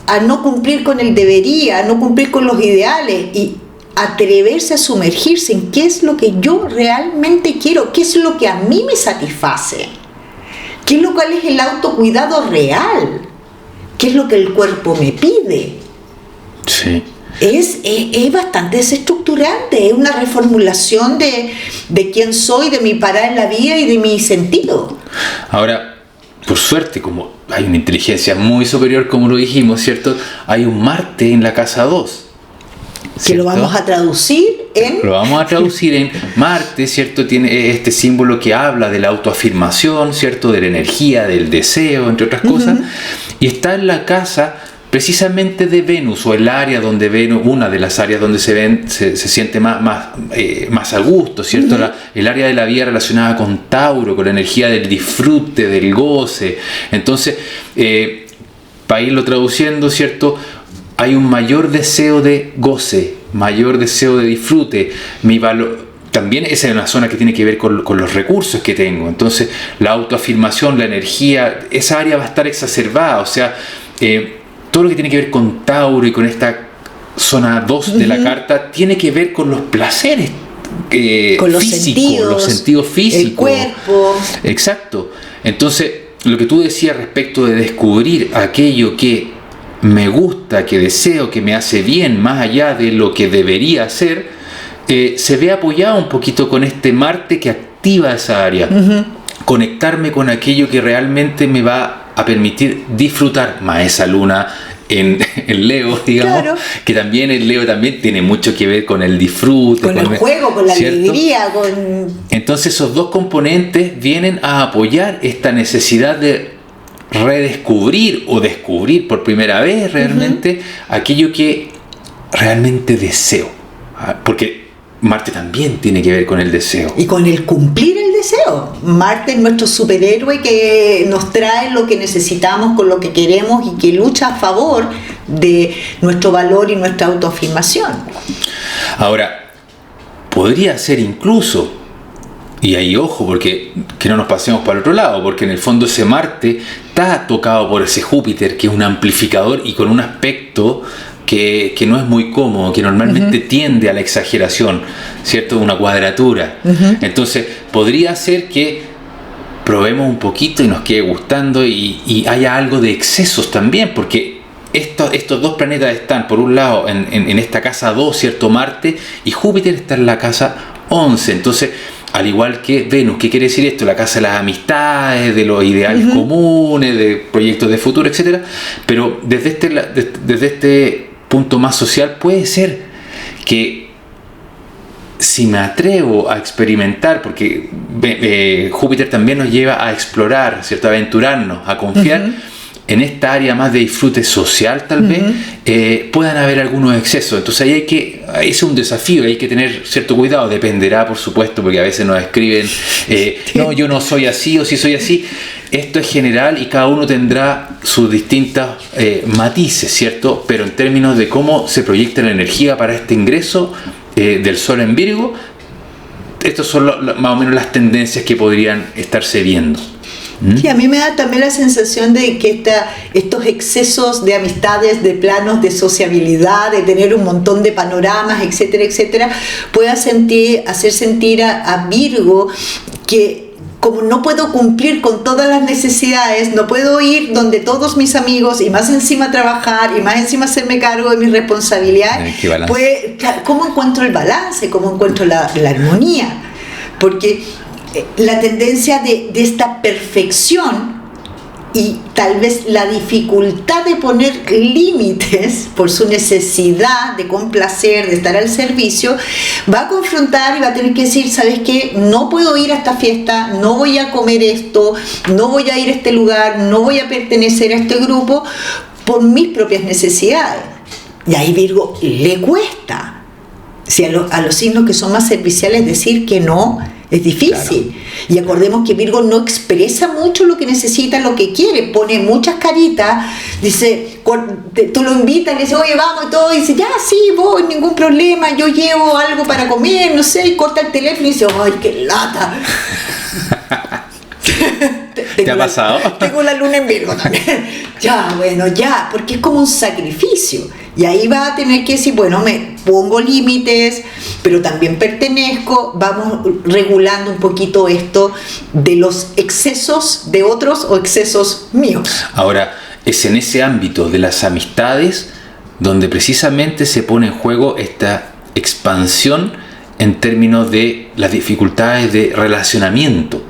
a no cumplir con el debería, a no cumplir con los ideales y atreverse a sumergirse en qué es lo que yo realmente quiero, qué es lo que a mí me satisface, cuál es el autocuidado real, qué es lo que el cuerpo me pide. Sí. Es bastante desestructurante, es una reformulación de quién soy, de mi parada en la vida y de mi sentido. Ahora, por suerte, como hay una inteligencia muy superior, como lo dijimos, ¿cierto? Hay un Marte en la casa 2. Que lo vamos a traducir en... Lo vamos a traducir en Marte, ¿cierto? Tiene este símbolo que habla de la autoafirmación, ¿cierto? De la energía, del deseo, entre otras cosas. Y está en la casa precisamente de Venus, o el área donde Venus, una de las áreas donde se siente más a gusto, ¿cierto? El área de la vida relacionada con Tauro, con la energía del disfrute, del goce. Entonces, para irlo traduciendo, ¿cierto? Hay un mayor deseo de goce, mayor deseo de disfrute. Mi valor, también esa es una zona que tiene que ver con los recursos que tengo. Entonces, la autoafirmación, la energía, esa área va a estar exacerbada. O sea, todo lo que tiene que ver con Tauro y con esta zona 2 de la carta tiene que ver con los placeres con los físicos, los sentidos físicos. El cuerpo. Exacto. Entonces, lo que tú decías respecto de descubrir aquello que me gusta, que deseo, que me hace bien, más allá de lo que debería hacer, se ve apoyado un poquito con este Marte que activa esa área. Conectarme con aquello que realmente me va a permitir disfrutar más esa luna en Leo, digamos, claro. Que también el Leo también tiene mucho que ver con el disfrute, con el juego, con la alegría, Entonces esos dos componentes vienen a apoyar esta necesidad de redescubrir o descubrir por primera vez realmente aquello que realmente deseo, porque Marte también tiene que ver con el deseo. Y con el cumplir el deseo. Marte es nuestro superhéroe que nos trae lo que necesitamos con lo que queremos y que lucha a favor de nuestro valor y nuestra autoafirmación. Ahora, podría ser incluso, y ahí ojo, porque que no nos pasemos para el otro lado, porque en el fondo ese Marte está tocado por ese Júpiter, que es un amplificador y con un aspecto que no es muy cómodo, que normalmente tiende a la exageración, ¿cierto? Una cuadratura. Entonces, podría ser que probemos un poquito y nos quede gustando y haya algo de excesos también, porque estos dos planetas están, por un lado, en esta casa 2, ¿cierto? Marte, y Júpiter está en la casa 11. Entonces, al igual que Venus, ¿qué quiere decir esto? La casa de las amistades, de los ideales comunes, de proyectos de futuro, etc. Pero desde este punto más social puede ser que si me atrevo a experimentar, porque Júpiter también nos lleva a explorar, ¿cierto? A aventurarnos, a confiar en esta área más de disfrute social, tal vez, puedan haber algunos excesos. Entonces ahí es un desafío, hay que tener cierto cuidado. Dependerá, por supuesto, porque a veces nos escriben, no, yo no soy así, o sí soy así. Esto es general y cada uno tendrá sus distintos matices, ¿cierto? Pero en términos de cómo se proyecta la energía para este ingreso del Sol en Virgo, estas son más o menos las tendencias que podrían estarse viendo. Sí, a mí me da también la sensación de que estos excesos de amistades, de planos de sociabilidad, de tener un montón de panoramas, etcétera, etcétera, pueda hacer sentir a Virgo que como no puedo cumplir con todas las necesidades, no puedo ir donde todos mis amigos y más encima trabajar y más encima hacerme cargo de mis responsabilidades, pues, ¿cómo encuentro el balance? ¿Cómo encuentro la armonía? Porque la tendencia de esta perfección y tal vez la dificultad de poner límites por su necesidad de complacer, de estar al servicio, va a confrontar y va a tener que decir, ¿sabes qué? No puedo ir a esta fiesta, no voy a comer esto, no voy a ir a este lugar, no voy a pertenecer a este grupo por mis propias necesidades. Y ahí Virgo le cuesta. Si a los signos que son más serviciales decir que no es difícil. Claro. Y acordemos que Virgo no expresa mucho lo que necesita, lo que quiere, pone muchas caritas, dice, tú lo invitas, le dices, oye, vamos y todo, y dice, ya, sí, voy, ningún problema, yo llevo algo para comer, no sé, y corta el teléfono y dice, ay, qué lata. ¿Te ha pasado? Tengo la luna en Virgo también. Ya, bueno, ya, porque es como un sacrificio. Y ahí va a tener que decir, bueno, me pongo límites, pero también pertenezco, vamos regulando un poquito esto de los excesos de otros o excesos míos. Ahora, es en ese ámbito de las amistades donde precisamente se pone en juego esta expansión en términos de las dificultades de relacionamiento.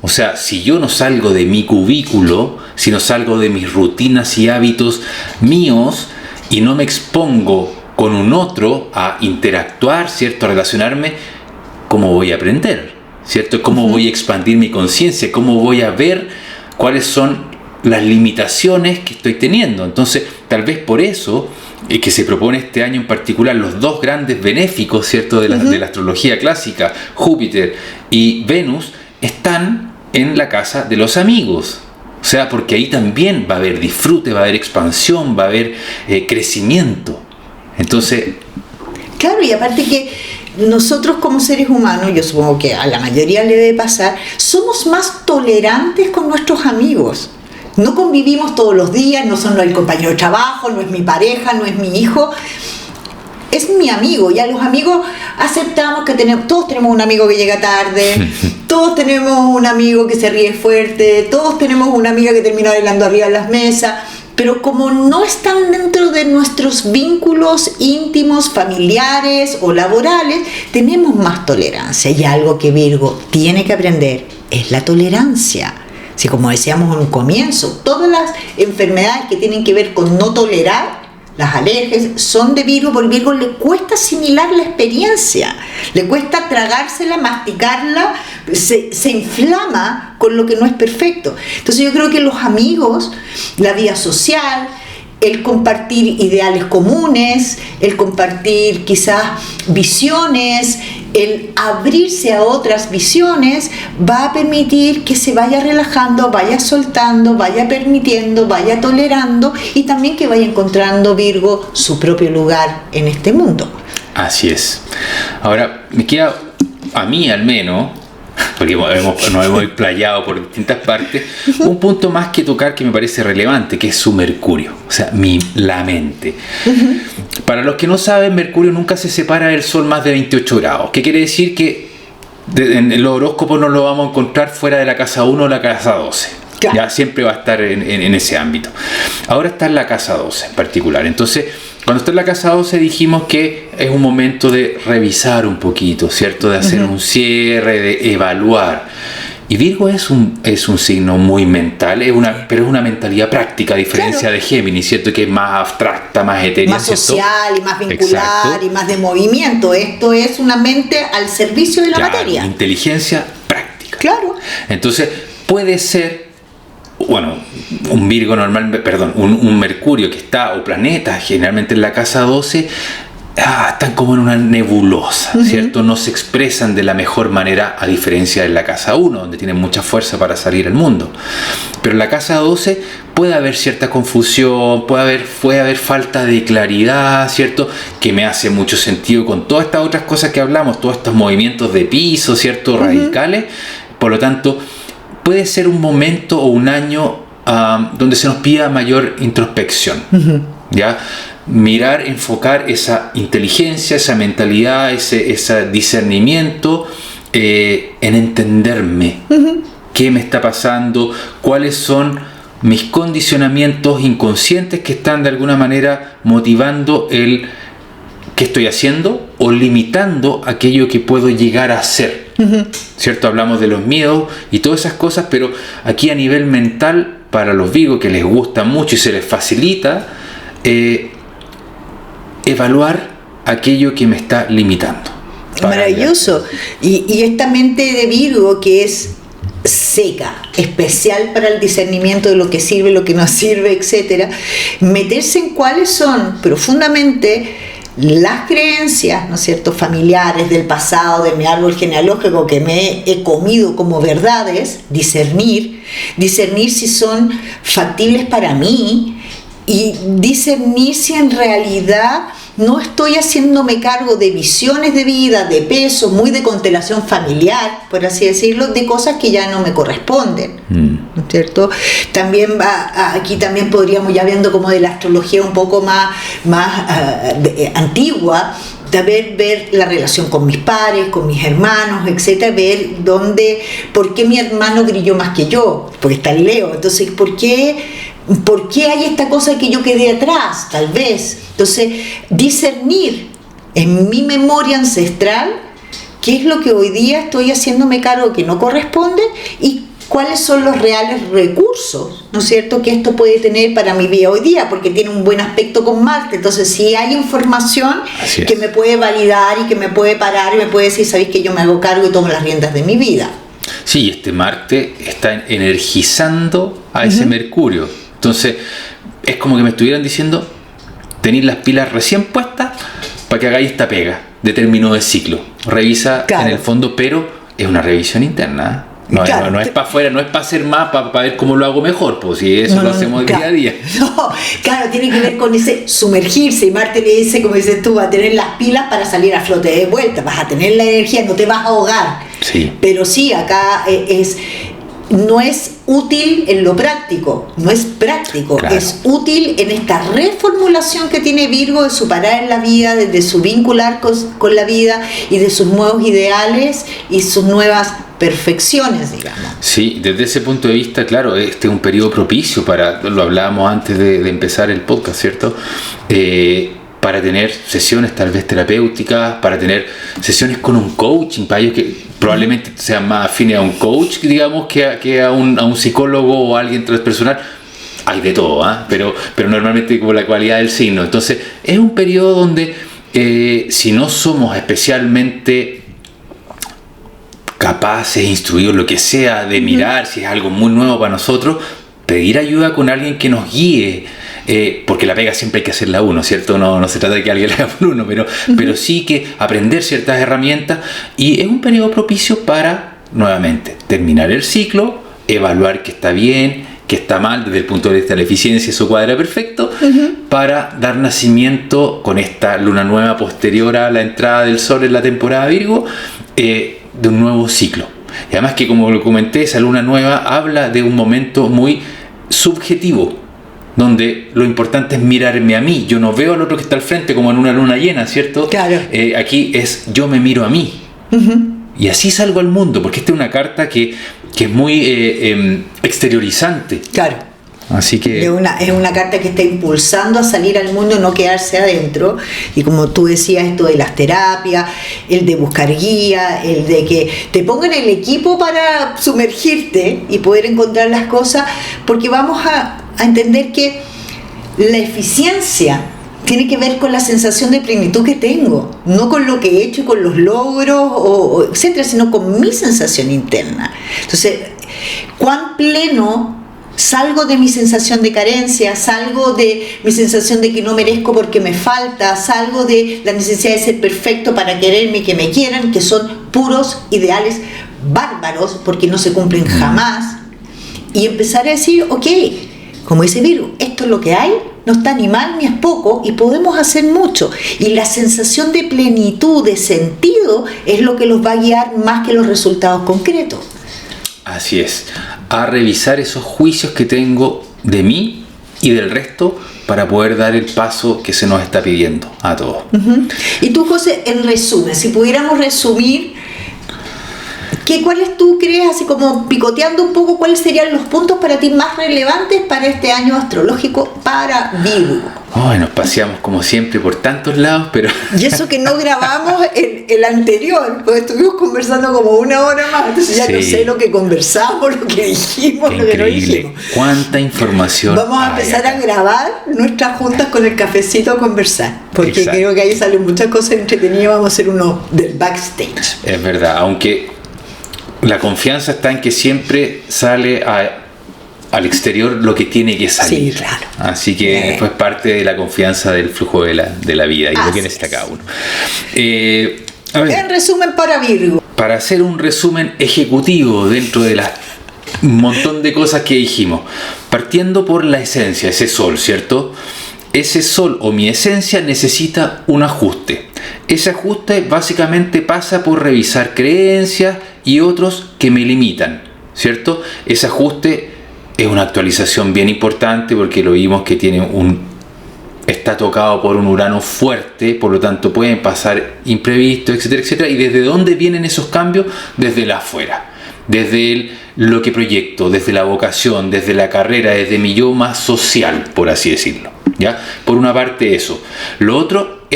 O sea, si yo no salgo de mi cubículo, si no salgo de mis rutinas y hábitos míos y no me expongo con un otro a interactuar, ¿cierto? A relacionarme, ¿cómo voy a aprender? ¿Cierto? ¿Cómo voy a expandir mi conciencia? ¿Cómo voy a ver cuáles son las limitaciones que estoy teniendo? Entonces, tal vez por eso que se propone este año en particular los dos grandes benéficos, ¿cierto? De la astrología clásica, Júpiter y Venus, están en la casa de los amigos. O sea, porque ahí también va a haber disfrute, va a haber expansión, va a haber crecimiento. Entonces... Claro, y aparte que nosotros como seres humanos, yo supongo que a la mayoría le debe pasar, somos más tolerantes con nuestros amigos. No convivimos todos los días, no son el compañero de trabajo, no es mi pareja, no es mi hijo, es mi amigo. Y a los amigos aceptamos que todos tenemos un amigo que llega tarde, todos tenemos un amigo que se ríe fuerte, todos tenemos una amiga que termina bailando arriba de las mesas, pero como no están dentro de nuestros vínculos íntimos, familiares o laborales, tenemos más tolerancia. Y algo que Virgo tiene que aprender es la tolerancia. Si, como decíamos en un comienzo, todas las enfermedades que tienen que ver con no tolerar, las alergias, son de Virgo, porque Virgo le cuesta asimilar la experiencia, le cuesta tragársela, masticarla, se inflama con lo que no es perfecto. Entonces yo creo que los amigos, la vida social, el compartir ideales comunes, el compartir quizás visiones, el abrirse a otras visiones, va a permitir que se vaya relajando, vaya soltando, vaya permitiendo, vaya tolerando y también que vaya encontrando Virgo su propio lugar en este mundo. Así es. Ahora, me queda, a mí al menos, porque nos hemos explayado por distintas partes, un punto más que tocar que me parece relevante, que es su Mercurio, o sea, la mente. Para los que no saben, Mercurio nunca se separa del Sol más de 28 grados. ¿Qué quiere decir? Que en los horóscopos no lo vamos a encontrar fuera de la casa 1 o la casa 12. Claro. Ya siempre va a estar en ese ámbito. Ahora está en la casa 12 en particular. Entonces, cuando está en la casa 12 dijimos que es un momento de revisar un poquito, ¿cierto? De hacer un cierre, de evaluar. Y Virgo es un signo muy mental, pero es una mentalidad práctica, a diferencia de Géminis, ¿cierto? Que es más abstracta, más etérea, más social, y más vincular, y más de movimiento. Esto es una mente al servicio de la materia. Inteligencia práctica. Claro. Entonces, puede ser, bueno, un Virgo un Mercurio que está, o planeta, generalmente en la casa 12, están como en una nebulosa, ¿cierto? No se expresan de la mejor manera, a diferencia de la casa 1, donde tienen mucha fuerza para salir al mundo. Pero en la casa 12 puede haber cierta confusión, puede haber falta de claridad, ¿cierto? Que me hace mucho sentido con todas estas otras cosas que hablamos, todos estos movimientos de piso, ¿cierto? Radicales. Por lo tanto, puede ser un momento o un año donde se nos pida mayor introspección, ¿ya? Mirar, enfocar esa inteligencia, esa mentalidad, ese discernimiento en entenderme. ¿Qué me está pasando? ¿Cuáles son mis condicionamientos inconscientes que están de alguna manera motivando el qué estoy haciendo o limitando aquello que puedo llegar a hacer? ¿Cierto? Hablamos de los miedos y todas esas cosas, pero aquí a nivel mental, para los Virgo, que les gusta mucho y se les facilita, evaluar aquello que me está limitando. Maravilloso. Y esta mente de Virgo que es seca, especial para el discernimiento de lo que sirve, lo que no sirve, etcétera, meterse en cuáles son profundamente las creencias, ¿no es cierto?, familiares del pasado, de mi árbol genealógico que me he comido como verdades, discernir si son factibles para mí y discernir si en realidad no estoy haciéndome cargo de visiones de vida, de peso, muy de constelación familiar, por así decirlo, de cosas que ya no me corresponden, ¿no es cierto? También aquí también podríamos, ya viendo como de la astrología un poco más antigua, ver la relación con mis pares, con mis hermanos, etcétera, ver por qué mi hermano brilló más que yo, porque está en Leo, entonces, ¿por qué hay esta cosa que yo quedé atrás? Tal vez. Entonces, discernir en mi memoria ancestral qué es lo que hoy día estoy haciéndome cargo que no corresponde y cuáles son los reales recursos, ¿no es cierto?, que esto puede tener para mi vida hoy día, porque tiene un buen aspecto con Marte. Entonces, si hay información que me puede validar y que me puede parar y me puede decir, sabéis que yo me hago cargo y tomo las riendas de mi vida. Sí, este Marte está energizando a ese Mercurio. Entonces, es como que me estuvieran diciendo, tenéis las pilas recién puestas para que hagáis esta pega de término de ciclo. Revisa en el fondo, pero es una revisión interna. No es para afuera, no es para hacer más, para ver cómo lo hago mejor, pues si eso lo hacemos día a día. No, claro, tiene que ver con ese sumergirse, y Marte le dice, como dices tú, va a tener las pilas para salir a flote de vuelta, vas a tener la energía, no te vas a ahogar. Sí. Pero sí, acá no es útil en lo práctico, no es práctico, es útil en esta reformulación que tiene Virgo de su parar en la vida, de su vincular con la vida y de sus nuevos ideales y sus nuevas perfecciones, digamos. Sí, desde ese punto de vista, claro, este es un periodo propicio lo hablábamos antes de empezar el podcast, ¿cierto? Para tener sesiones tal vez terapéuticas, para tener sesiones con un coaching, para ellos que probablemente sean más afines a un coach, digamos, que a un psicólogo o a alguien transpersonal. Hay de todo, pero normalmente como la cualidad del signo. Entonces, es un periodo donde si no somos especialmente capaces, instruidos, lo que sea, de mirar si es algo muy nuevo para nosotros, pedir ayuda con alguien que nos guíe, porque la pega siempre hay que hacerla uno, ¿cierto? No se trata de que alguien la haga por uno, pero sí que aprender ciertas herramientas, y es un periodo propicio para, nuevamente, terminar el ciclo, evaluar que está bien, que está mal desde el punto de vista de la eficiencia, eso cuadra perfecto, para dar nacimiento con esta luna nueva posterior a la entrada del sol en la temporada Virgo, de un nuevo ciclo, Y además que, como lo comenté, esa luna nueva habla de un momento muy subjetivo, donde lo importante es mirarme a mí. Yo no veo al otro que está al frente como en una luna llena, ¿cierto? Claro. Aquí es yo me miro a mí. Y así salgo al mundo, porque esta es una carta que es muy exteriorizante. Claro. Así que Es una carta que está impulsando a salir al mundo, no quedarse adentro. Y como tú decías, esto de las terapias, el de buscar guía, el de que te pongan el equipo para sumergirte y poder encontrar las cosas, porque vamos a entender que la eficiencia tiene que ver con la sensación de plenitud que tengo, no con lo que he hecho, con los logros, o etcétera, sino con mi sensación interna. Entonces, ¿cuán pleno salgo de mi sensación de carencia, salgo de mi sensación de que no merezco porque me falta, salgo de la necesidad de ser perfecto para quererme y que me quieran, que son puros ideales bárbaros porque no se cumplen jamás, y empezar a decir, ok, como dice Virgo, esto es lo que hay, no está ni mal ni es poco y podemos hacer mucho, y la sensación de plenitud, de sentido, es lo que los va a guiar más que los resultados concretos. así es, a revisar esos juicios que tengo de mí y del resto para poder dar el paso que se nos está pidiendo a todos. Y tú, José, en resumen, si pudiéramos resumir, ¿cuáles tú crees, así como picoteando un poco, cuáles serían los puntos para ti más relevantes para este año astrológico para Virgo? Nos paseamos como siempre por tantos lados, pero... Y eso que no grabamos el anterior, porque estuvimos conversando como una hora más, entonces ya no sé lo que conversamos, lo que dijimos, lo que no dijimos. Cuánta información. Vamos a empezar a grabar nuestras juntas con el cafecito a conversar, porque creo que ahí salen muchas cosas entretenidas. Vamos a hacer uno del backstage. Es verdad, aunque la confianza está en que siempre sale al exterior lo que tiene que salir. Sí, claro. Así que esto es parte de la confianza del flujo de la vida y lo que necesita cada uno. A ver, en resumen para Virgo. Para hacer un resumen ejecutivo dentro de un montón de cosas que dijimos, partiendo por la esencia, ese sol, ¿cierto? Ese sol o mi esencia necesita un ajuste. Ese ajuste básicamente pasa por revisar creencias y otros que me limitan, ¿cierto? Ese ajuste es una actualización bien importante porque lo vimos que está tocado por un Urano fuerte, por lo tanto pueden pasar imprevistos, etcétera, etcétera. ¿Y desde dónde vienen esos cambios? Desde el afuera, desde lo que proyecto, desde la vocación, desde la carrera, desde mi yo más social, por así decirlo, ¿ya? Por una parte eso. Lo otro,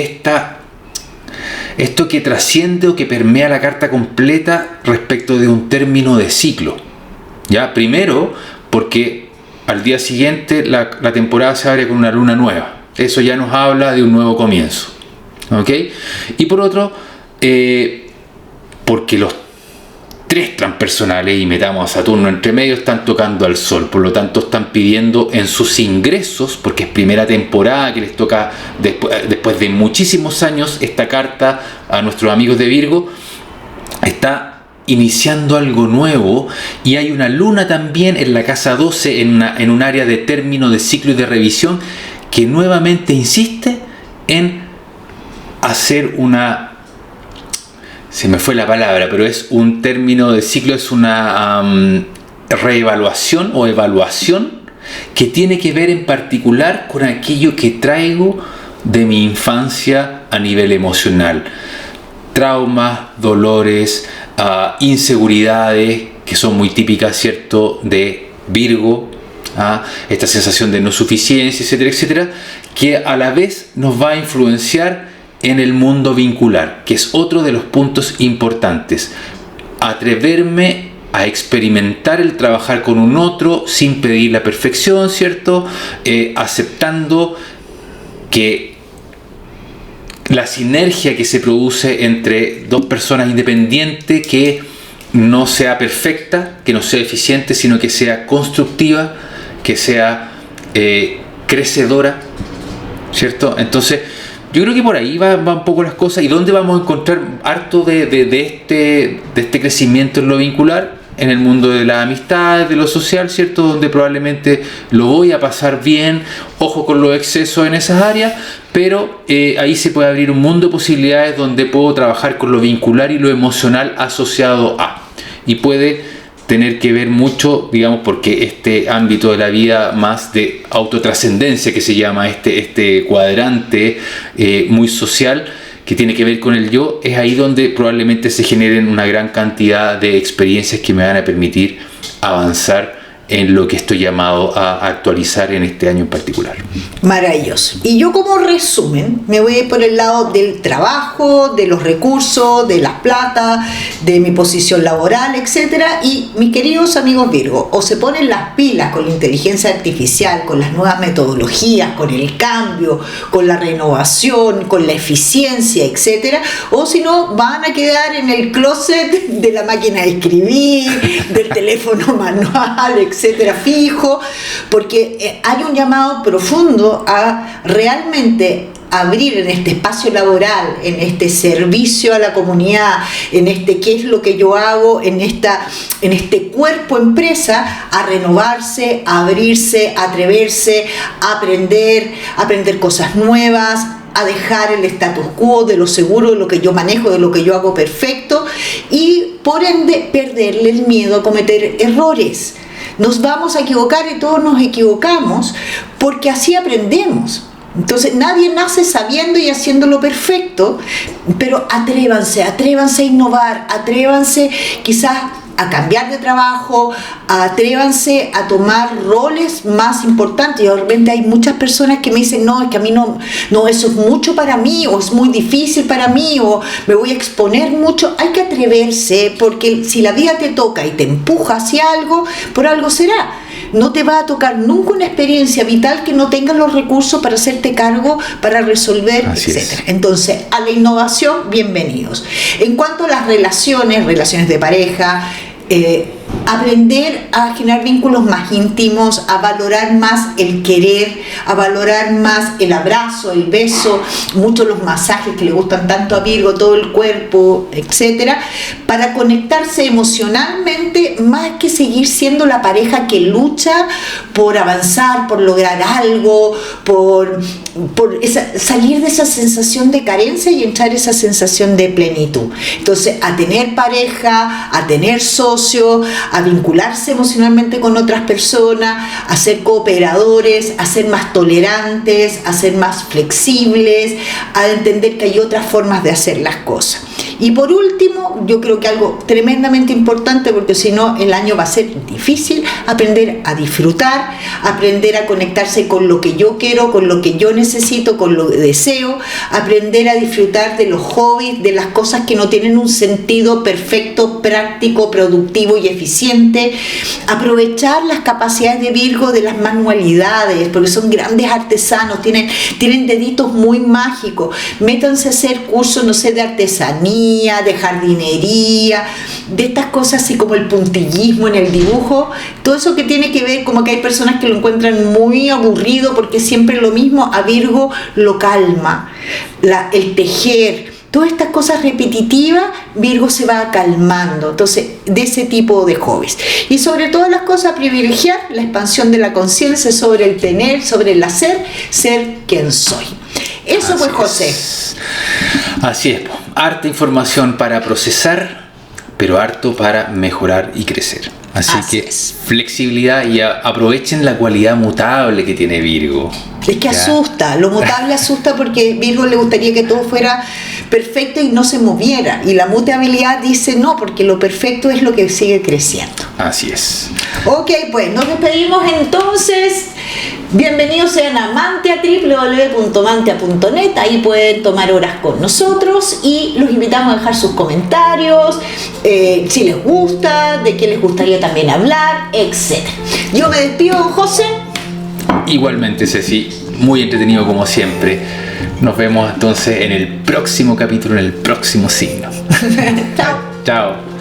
esto que trasciende o que permea la carta completa respecto de un término de ciclo, ¿ya? Primero, porque al día siguiente la temporada se abre con una luna nueva. Eso ya nos habla de un nuevo comienzo, ¿ok? Y por otro, porque los tres transpersonales, y metamos a Saturno entre medio, están tocando al Sol, por lo tanto están pidiendo en sus ingresos, porque es primera temporada que les toca después de muchísimos años, esta carta a nuestros amigos de Virgo está iniciando algo nuevo, y hay una luna también en la casa 12 en un área de término de ciclo y de revisión que nuevamente insiste en hacer se me fue la palabra, pero es un término de ciclo, es una reevaluación o evaluación que tiene que ver en particular con aquello que traigo de mi infancia a nivel emocional. Traumas, dolores, inseguridades que son muy típicas, ¿cierto?, de Virgo, esta sensación de no suficiencia, etcétera, etcétera, que a la vez nos va a influenciar en el mundo vincular, que es otro de los puntos importantes. Atreverme a experimentar el trabajar con un otro sin pedir la perfección, ¿cierto? Aceptando que la sinergia que se produce entre dos personas independientes, que no sea perfecta, que no sea eficiente, sino que sea constructiva, que sea crecedora, ¿cierto? Entonces, yo creo que por ahí va un poco las cosas. ¿Y dónde vamos a encontrar harto de este crecimiento en lo vincular? En el mundo de la amistad, de lo social, ¿cierto? Donde probablemente lo voy a pasar bien, ojo con los excesos en esas áreas, pero ahí se puede abrir un mundo de posibilidades donde puedo trabajar con lo vincular y lo emocional asociado a. y puede tener que ver mucho, digamos, porque este ámbito de la vida más de autotrascendencia que se llama este cuadrante muy social que tiene que ver con el yo, es ahí donde probablemente se generen una gran cantidad de experiencias que me van a permitir avanzar en lo que estoy llamado a actualizar en este año en particular. Maravilloso. Y yo como resumen me voy a ir por el lado del trabajo, de los recursos, de las plata, de mi posición laboral, etcétera. Y mis queridos amigos Virgo, o se ponen las pilas con la inteligencia artificial, con las nuevas metodologías, con el cambio, con la renovación, con la eficiencia, etcétera, o si no van a quedar en el closet de la máquina de escribir, del teléfono manual, etcétera, fijo, porque hay un llamado profundo a realmente abrir en este espacio laboral, en este servicio a la comunidad, en este qué es lo que yo hago, en este cuerpo empresa, a renovarse, a abrirse, a atreverse, a aprender cosas nuevas, a dejar el status quo de lo seguro, de lo que yo manejo, de lo que yo hago perfecto, y por ende perderle el miedo a cometer errores. Nos vamos a equivocar y todos nos equivocamos porque así aprendemos. Entonces nadie nace sabiendo y haciéndolo perfecto, pero atrévanse a innovar, atrévanse quizás a cambiar de trabajo, atrévanse a tomar roles más importantes. Y de repente hay muchas personas que me dicen, no, es que a mí no, eso es mucho para mí, o es muy difícil para mí, o me voy a exponer mucho. Hay que atreverse, porque si la vida te toca y te empuja hacia algo, por algo será. No te va a tocar nunca una experiencia vital que no tengas los recursos para hacerte cargo, para resolver, etc. Entonces, a la innovación, bienvenidos. En cuanto a las relaciones de pareja, aprender a generar vínculos más íntimos, a valorar más el querer, a valorar más el abrazo, el beso, muchos los masajes que le gustan tanto a Virgo, todo el cuerpo, etcétera, para conectarse emocionalmente más que seguir siendo la pareja que lucha por avanzar, por lograr algo, por salir de esa sensación de carencia y entrar en esa sensación de plenitud. Entonces, a tener pareja, a tener socio, a vincularse emocionalmente con otras personas, a ser cooperadores, a ser más tolerantes, a ser más flexibles, a entender que hay otras formas de hacer las cosas. Y por último, yo creo que algo tremendamente importante, porque si no el año va a ser difícil, aprender a disfrutar, aprender a conectarse con lo que yo quiero, con lo que yo necesito, con lo que deseo, aprender a disfrutar de los hobbies, de las cosas que no tienen un sentido perfecto, práctico, productivo y eficiente, aprovechar las capacidades de Virgo de las manualidades, porque son grandes artesanos, tienen deditos muy mágicos. Métanse a hacer cursos, no sé, de artesanía, de jardinería, de estas cosas así como el puntillismo en el dibujo, todo eso que tiene que ver, como que hay personas que lo encuentran muy aburrido porque siempre lo mismo, a Virgo lo calma, el tejer, todas estas cosas repetitivas, Virgo se va calmando. Entonces, de ese tipo de hobbies. Y sobre todas las cosas, privilegiar la expansión de la conciencia sobre el tener, sobre el hacer, ser quien soy. Eso fue José. Así es, harta información para procesar, pero harto para mejorar y crecer. Así que es. Flexibilidad, y aprovechen la cualidad mutable que tiene Virgo. Es que asusta, lo mutable asusta, porque Virgo le gustaría que todo fuera perfecto y no se moviera. Y la mutabilidad dice no, porque lo perfecto es lo que sigue creciendo. Así es. Ok, pues nos despedimos entonces. Bienvenidos sean a Mantia, www.mantia.net. Ahí pueden tomar horas con nosotros y los invitamos a dejar sus comentarios, si les gusta, de qué les gustaría también hablar, etc. Yo me despido, José. Igualmente, Ceci, muy entretenido como siempre. Nos vemos entonces en el próximo capítulo, en el próximo signo. Chao. Chao.